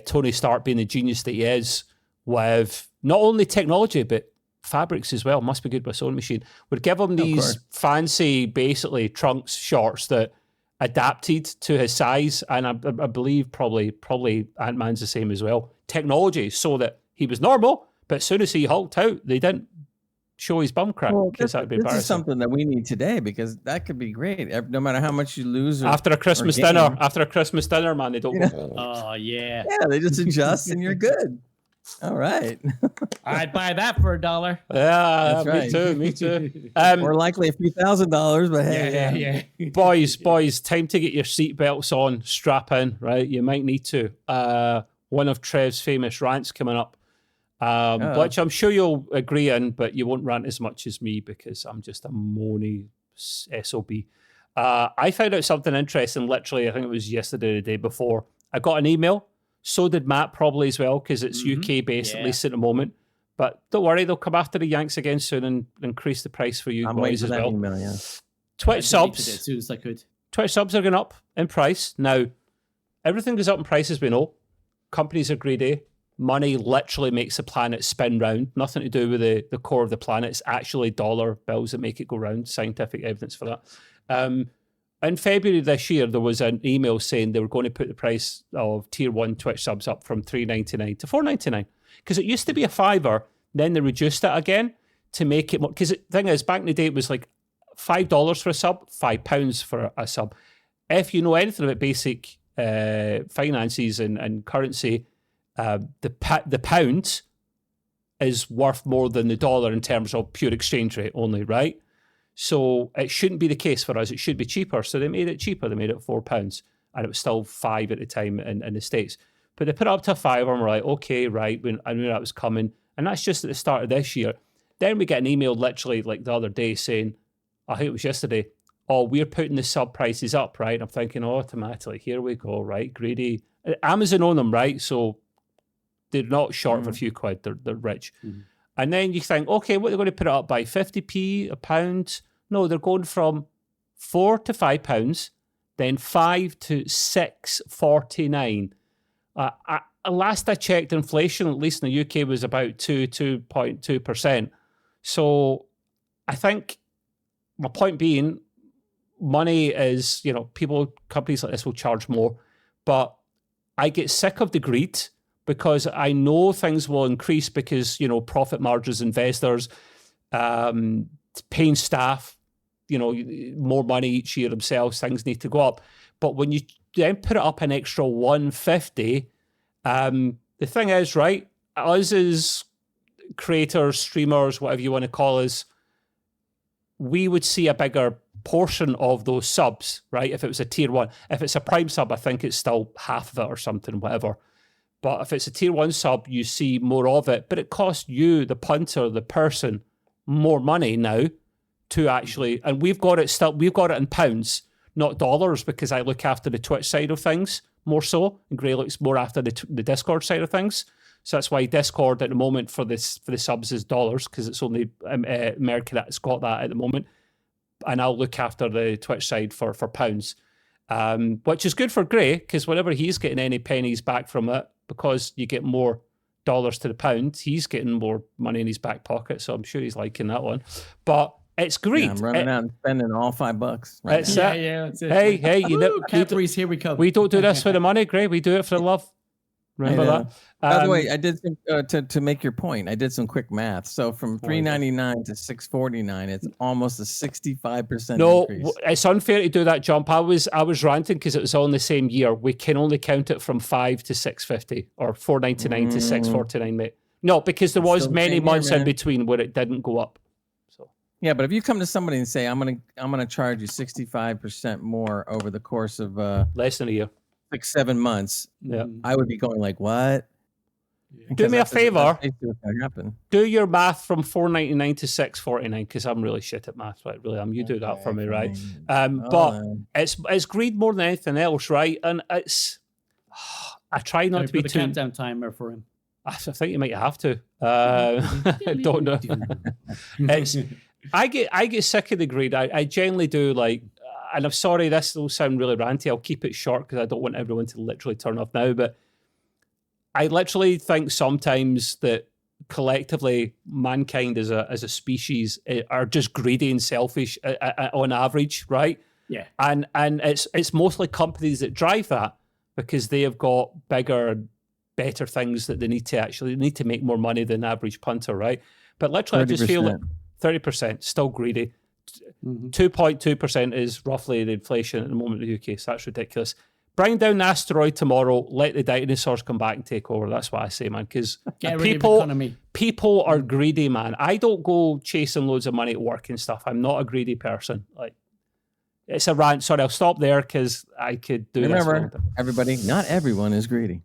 Tony Stark, being the genius that he is, with not only technology but fabrics as well, must be good by sewing machine, would give him these fancy, basically trunks, shorts that adapted to his size, and I believe probably Ant-Man's the same as well. Technology so that he was normal, but as soon as he hulked out, they didn't show his bum crack because that would be embarrassing. This is something that we need today because that could be great. No matter how much you lose. After a Christmas dinner, man, they don't go. Oh, yeah. Yeah, they just adjust and you're good. All right. I'd buy that for $1. Yeah, that's right. Me too. More likely a few $1,000s, but hey. Yeah. Boys, time to get your seatbelts on, strap in, right? You might need to. One of Trev's famous rants coming up. Which I'm sure you'll agree in, but you won't rant as much as me because I'm just a moany SOB. I found out something interesting, literally, I think it was yesterday or the day before. I got an email. So did Matt probably as well, because it's UK based, at least at the moment. But don't worry, they'll come after the Yanks again soon and increase the price for you boys as well. Email, yeah. Twitch subs. As soon as I could. Twitch subs are going up in price. Now, everything goes up in price, as we know. Companies are greedy. Money literally makes the planet spin round. Nothing to do with the core of the planet. It's actually dollar bills that make it go round. Scientific evidence for that. In February this year, there was an email saying they were going to put the price of Tier 1 Twitch subs up from $3.99 to $4.99. Because it used to be $5, then they reduced it again to make it more. Because the thing is, back in the day, it was like $5 for a sub, £5 for a sub. If you know anything about basic finances and currency, the pound is worth more than the dollar in terms of pure exchange rate only, right? So it shouldn't be the case for us. It should be cheaper. So they made it cheaper. They made it £4, and it was still $5 at the time in the States. But they put it up to $5, and we're like, okay, right. I knew that was coming, and that's just at the start of this year. Then we get an email literally like the other day saying, I think it was yesterday, oh, we're putting the sub prices up, right? I'm thinking, automatically, here we go, right? Greedy. Amazon own them, right? So they're not short of a few quid. They're rich. And then you think, okay, what are they going to put it up by? 50p, a pound? No, they're going from £4 to £5, then £5 to £6.49. Last I checked, inflation, at least in the UK, was about 2.2%. So I think my point being, money is, companies like this will charge more, but I get sick of the greed because I know things will increase because, profit margins, investors, paying staff, more money each year themselves, things need to go up. But when you then put it up an extra 150, the thing is, right, us as creators, streamers, whatever you want to call us, we would see a bigger portion of those subs, right? If it was a tier 1. If it's a Prime sub, I think it's still half of it or something, whatever. But if it's a tier 1 sub, you see more of it. But it costs you, the punter, the person, more money now to actually, and we've got it in pounds, not dollars, because I look after the Twitch side of things more so, and Gray looks more after the Discord side of things. So that's why Discord at the moment for the subs is dollars, because it's only America that's got that at the moment. And I'll look after the Twitch side for pounds, which is good for Gray, because whenever he's getting any pennies back from it, because you get more dollars to the pound, he's getting more money in his back pocket. So I'm sure he's liking that one. But it's great. Yeah, I'm running out and spending all $5 right it's now. That's it. Hey, Cadbury's, here we come. We don't do this for the money, Gray. We do it for the love. Remember that? By the way, I did some, to make your point, I did some quick math. So from $3.99 to $6.49, it's almost a 65% increase. No, it's unfair to do that jump. I was ranting because it was all in the same year. We can only count it from $5 to $6.50 or $4.99 to $6.49, mate. No, because there was many months in between where it didn't go up. So yeah, but if you come to somebody and say, I'm gonna charge you 65% more over the course of less than a year, 6-7 months, I would be going like, what? Do me a favor. Happen. Do your math from $4.99 to $6.49, because I'm really shit at math, right? Really, you do that for me, right? But it's greed more than anything else, right? And it's I try not to be too countdown timer for him. I think you might have to. I don't know. I get sick of the greed. I genuinely do. Like, and I'm sorry, this will sound really ranty. I'll keep it short because I don't want everyone to literally turn off now. But I literally think sometimes that collectively mankind as a species are just greedy and selfish on average, right? Yeah. And it's mostly companies that drive that because they have got bigger, better things that they need to make more money than the average punter, right? But literally, 30%. I just feel like 30% still greedy. 2.2% is roughly the inflation at the moment in the UK, so that's ridiculous. Bring down the asteroid tomorrow, let the dinosaurs come back and take over. That's what I say, man, because people are greedy, man. I don't go chasing loads of money at work and stuff. I'm not a greedy person. Like, it's a rant. Sorry, I'll stop there because I could do this. Remember, everybody, not everyone is greedy.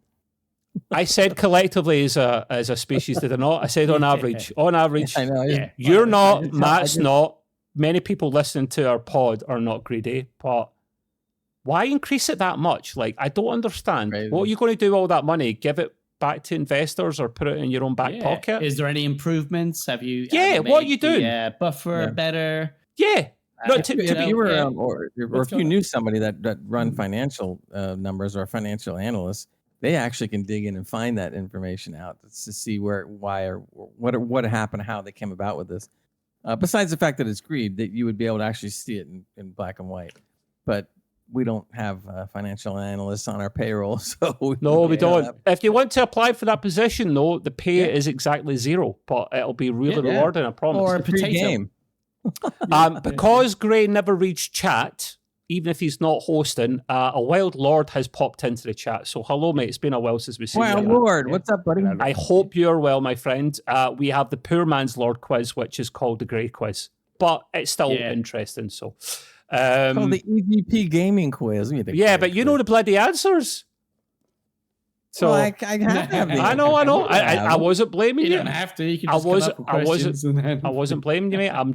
I said collectively as a species, did I not? I said on average. On average. I know. You're not, Matt's not. Many people listening to our pod are not greedy, but why increase it that much? Like, I don't understand. Right. What are you going to do with all that money? Give it back to investors or put it in your own back pocket? Is there any improvements? Have you? What you doing? Yeah, buffer better. Yeah. If you knew somebody that run financial numbers or a financial analyst, they actually can dig in and find that information out to see why or what happened, how they came about with this. Besides the fact that it's greed, that you would be able to actually see it in black and white. But we don't have financial analysts on our payroll, so we don't. If you want to apply for that position, though, the pay is exactly zero, but it'll be really rewarding, I promise. Or a potato game. Because Gray never reads chat, even if he's not hosting, a Wild Lord has popped into the chat. So hello, mate. It's been a while since we've seen you. Wild Lord, what's up, buddy? I hope you're well, my friend. We have the Poor Man's Lord quiz, which is called the Grey quiz, but it's still interesting. So, it's called the EVP Gaming quiz. But you know the bloody answers. So I have to have the I know. I wasn't blaming you. You don't have to. You can just come up with questions I wasn't blaming you, mate. I'll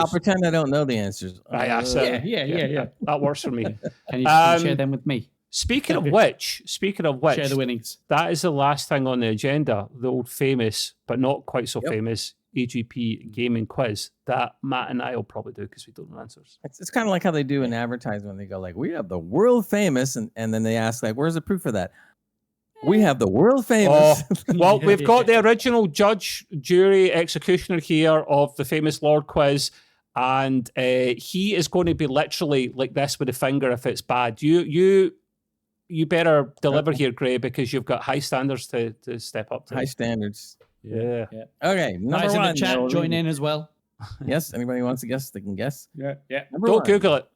pretend I don't know the answers. Yeah. That works for me. Can you share them with me? Speaking of which, Share the winnings. that is the last thing on the agenda, the old famous, but not quite so famous AGP gaming quiz that Matt and I will probably do because we don't know answers. It's kind of like how they do an advertisement. They go like, we have the world famous, and then they ask like, where's the proof of that? We have the world famous. Well, we've got the original judge, jury, executioner here of the famous Lord quiz, and he is going to be literally like this with a finger if it's bad. You better deliver here, Gray, because you've got high standards to step up to. High standards. Yeah. Okay. Number Guys in one. the chat, join in as well. Yes. Anybody wants to guess, they can guess. Yeah. Number Don't one. Google it.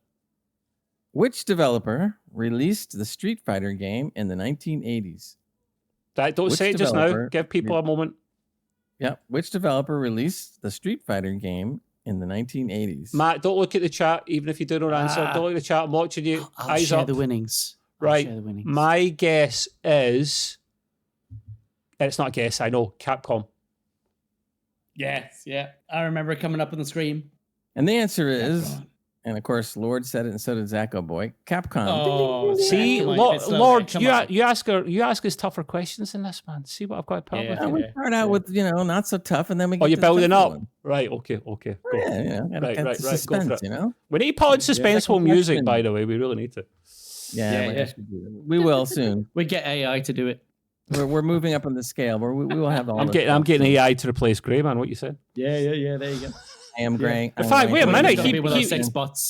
Which developer released the Street Fighter game in the 1980s? Don't say it just now. Give people a moment. Yeah. Which developer released the Street Fighter game in the 1980s? Matt, don't look at the chat, even if you do know the answer. Don't look at the chat. I'm watching you. I'll Eyes share up. the winnings. Right. My guess is... It's not a guess, I know. Capcom. Yes, yeah. I remember it coming up on the screen. And the answer is, and of course, Lord said it, and so did Zacko Boy. Capcom. Oh, see, come on, Lord, come you on. you ask us tougher questions than this, man. See what I've got to put up with. Yeah, we start out with not so tough, and then we get you're to the building tougher up. one. Right, okay. Go. Yeah, Right. Suspense, Go for it. We need to put on suspenseful music, question. by the way. We really need to. Yeah. We will soon. We get AI to do it. We're moving up on the scale. We will have all. I'm getting AI to replace Gray, man. What you said? Yeah. There you go. I am Gray. In fact, wait a minute. He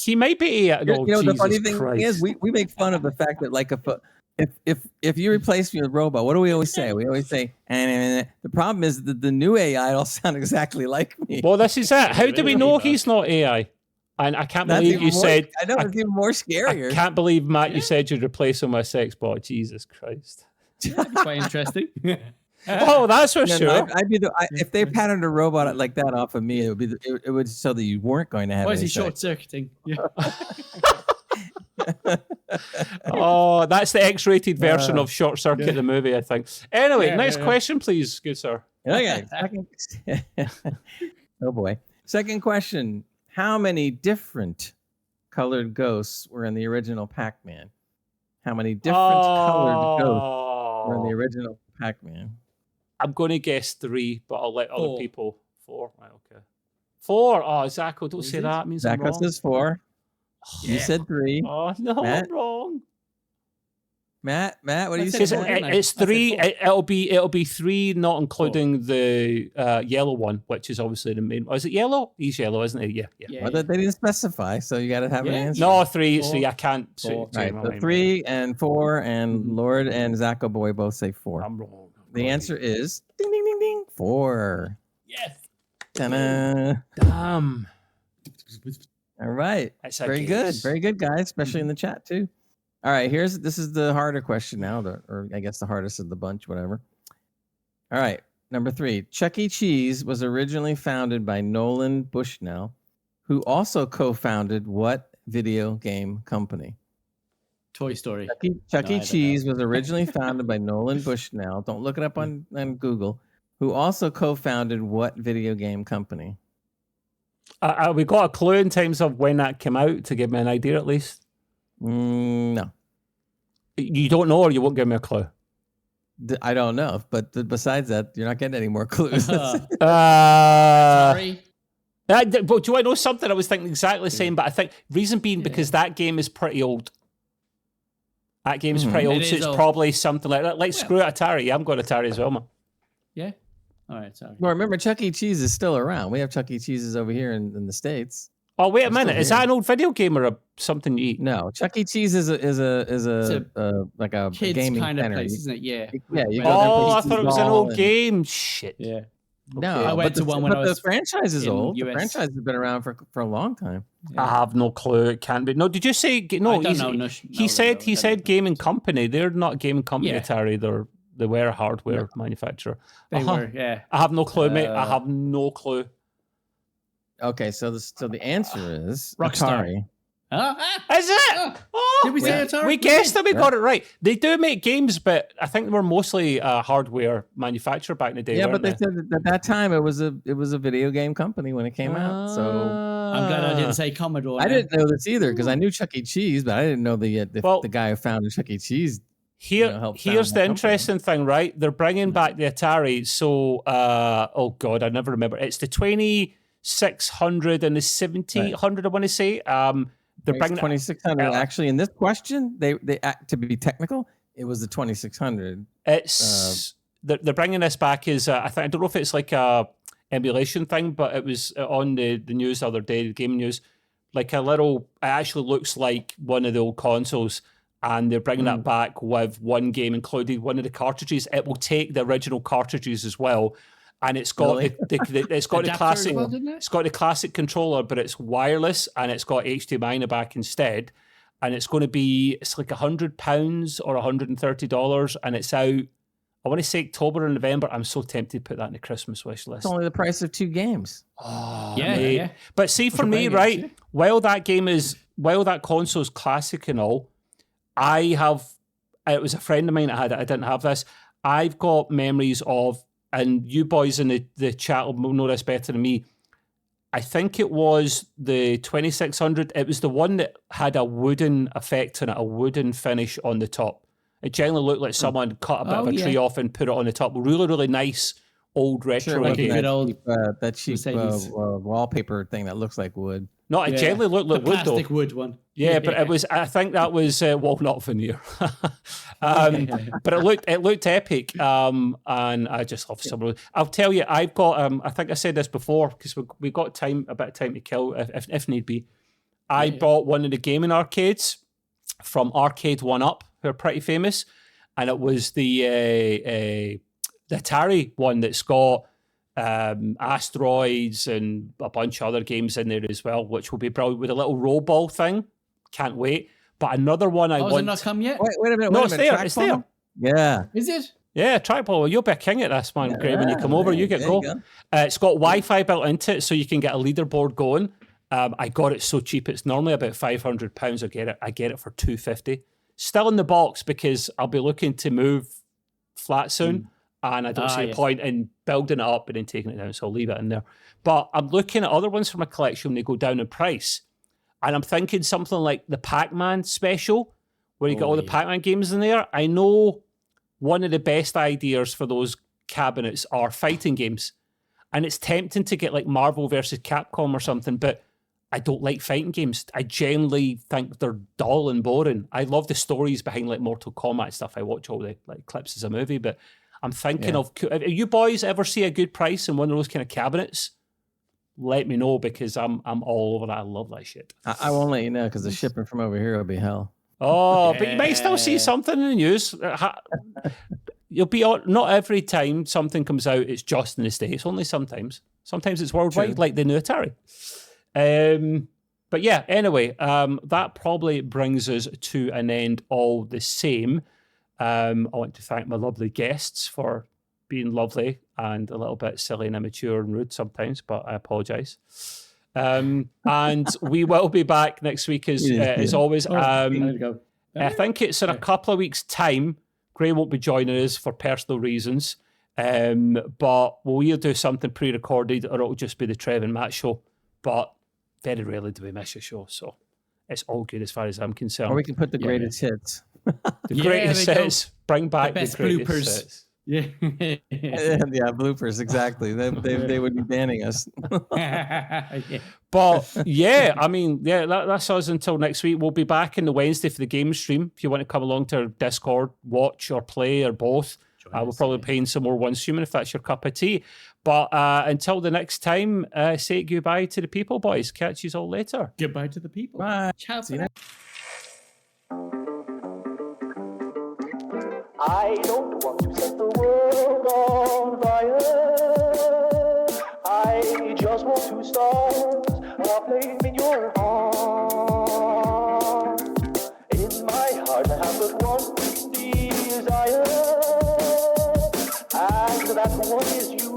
He might be AI. No, the funny Jesus thing Christ. is, we make fun of the fact that like if you replace me with a robot, what do we always say? We always say, and the problem is that the new AI all sound exactly like me. Well, this is it. How do we know he's not AI? And I can't believe you said. I know it's even more scarier. I can't believe, Matt, you said you'd replace him with a sex bot. Jesus Christ. Quite interesting. Oh, that's for sure. If they patterned a robot like that off of me, it would so that you weren't going to have. Why is any he short circuiting? Yeah. Oh, that's the X-rated version of Short Circuit, the movie, I think. Anyway, next question, please, good sir. Okay. Oh boy. Second question: how many different colored ghosts were in the original Pac-Man? How many different colored ghosts were in the original Pac-Man? I'm going to guess 3, but I'll let other people. 4. Right, okay. 4. Oh, Zacko, don't say that. It means I'm wrong. Zacko says 4. You said 3. Oh no, Matt? I'm wrong. Matt, what do you say? It's 3. It'll be 3, not including the yellow one, which is obviously the main. Is it yellow? He's yellow, isn't he? Yeah. Well, they didn't specify, so you got to have an answer. No, 3. So I can't. Right, so 3 and 4, and Lord and Zacko Boy both say 4. I'm wrong. The answer is ding ding ding ding 4. Yes. Ta-da. Damn. All right. Very good, guys, especially in the chat too. All right, this is the harder question now, or I guess the hardest of the bunch, whatever. All right, number 3. Chuck E. Cheese was originally founded by Nolan Bushnell, who also co-founded what video game company? Toy Story. Chuck E. Cheese was originally founded by Nolan Bushnell. Don't look it up on Google. Who also co-founded what video game company? We got a clue in terms of when that came out to give me an idea at least. No. You don't know, or you won't give me a clue. I don't know, but besides that, you're not getting any more clues. Sorry. But do I know something? I was thinking exactly the same, but I think reason being because that game is pretty old. That game is pretty old, so it's probably something like that. Like screw it, Atari. Yeah, I'm going Atari as well, man. Yeah. All right. Sorry. Well, remember, Chuck E. Cheese is still around. We have Chuck E. Cheese's over here in the States. Oh, wait a minute. Is that an old video game or something you eat? No, Chuck E. Cheese is a like a kids gaming kind of center. place, isn't it? Yeah. You go I thought it was an old game. Shit. Yeah. No, I went to one when I was. The franchise is old. US. The franchise has been around for a long time. Yeah. I have no clue. It can be. No, did you say no? He said gaming company. They're not a gaming company. Atari. They were a hardware manufacturer. They were. Yeah. I have no clue, mate. I have no clue. Okay, so the answer is Rockstar. Atari. Is it? Did we say Atari? We guessed that we got it right. They do make games, but I think they were mostly a hardware manufacturer back in the day. Yeah, but they said at that time it was a video game company when it came out. So I'm glad I didn't say Commodore. I didn't know this either because I knew Chuck E. Cheese, but I didn't know the guy who founded Chuck E. Cheese. Here's the interesting thing, right? They're bringing back the Atari. So, oh God, I never remember. It's the 2600 and the 1700. I want to say. They're bringing 2600. Actually, in this question, they to be technical, it was the 2600. It's they're bringing this back as I don't know if it's like a emulation thing, but it was on the news the other day, the gaming news. Like a little, it actually looks like one of the old consoles, and they're bringing that back with one game included, one of the cartridges. It will take the original cartridges as well. And it's got it's got the classic it's got the classic controller, but it's wireless and it's got HDMI in the back instead. And it's going to be like £100 or $130, and it's out. I want to say October or November. I'm so tempted to put that in the Christmas wish list. It's only the price of 2 games. Oh, yeah. But see, for me, right, while that console's classic and all, it was a friend of mine that had it. I didn't have this. I've got memories of, and you boys in the chat will know this better than me. I think it was the 2600. It was the one that had a wooden effect on it, a wooden finish on the top. It generally looked like someone cut a bit of a tree off and put it on the top. Really, really nice old retro game. That cheap wallpaper thing that looks like wood. No, it generally looked like wood, though. Plastic wood one. Yeah, but it was. I think that was walnut veneer. But it looked epic. And I just love some of it. I'll tell you, I've got. I think I said this before because we got a bit of time to kill if need be. I bought one of the gaming arcades from Arcade 1UP, who are pretty famous, and it was the Atari one that's got Asteroids and a bunch of other games in there as well, which will be brilliant with a little roll ball thing. Can't wait. But another one I want. Has it not come yet? Wait a minute. No, it's there. It's there. Yeah. Is it? Yeah, trackball. You'll be a king at this, man. Yeah, Greg, when you come over, you get go. It's got Wi-Fi built into it, so you can get a leaderboard going. I got it so cheap. It's normally about £500. I get it for $250. Still in the box because I'll be looking to move flat soon. And I don't see a point in building it up and then taking it down, so I'll leave it in there. But I'm looking at other ones from my collection when they go down in price. And I'm thinking something like the Pac-Man special, where you got all the Pac-Man games in there. I know one of the best ideas for those cabinets are fighting games. And it's tempting to get like Marvel versus Capcom or something, but I don't like fighting games. I generally think they're dull and boring. I love the stories behind like Mortal Kombat stuff. I watch all the like clips as a movie, but I'm thinking of, if you boys ever see a good price in one of those kind of cabinets, let me know because I'm all over that. I love that shit. I won't let you know because the shipping from over here will be hell. Oh, but you might still see something in the news. You'll be not every time something comes out, it's just in the States. Only sometimes. Sometimes it's worldwide, like the new Atari. But yeah, anyway, that probably brings us to an end all the same. I want to thank my lovely guests for being lovely and a little bit silly and immature and rude sometimes, but I apologise. And we will be back next week as always. I think it's in a couple of weeks' time. Gray won't be joining us for personal reasons, but we'll either do something pre-recorded or it'll just be the Trev and Matt show. But very rarely do we miss a show, so it's all good as far as I'm concerned. Or we can put the greatest hits. The greatest hits. Bring back the best greatest bloopers. hits. Yeah, bloopers, exactly. They would be banning us. But yeah, I mean, that's us until next week. We'll be back on the Wednesday for the game stream. If you want to come along to our Discord, watch or play or both, we'll probably be playing some more Once Human if that's your cup of tea. But until the next time, say goodbye to the people, boys. Catch you all later. Goodbye to the people. Bye. Ciao. I don't want to set the world on fire. I just want to start a flame in your heart. In my heart I have but one desire, and that one is you.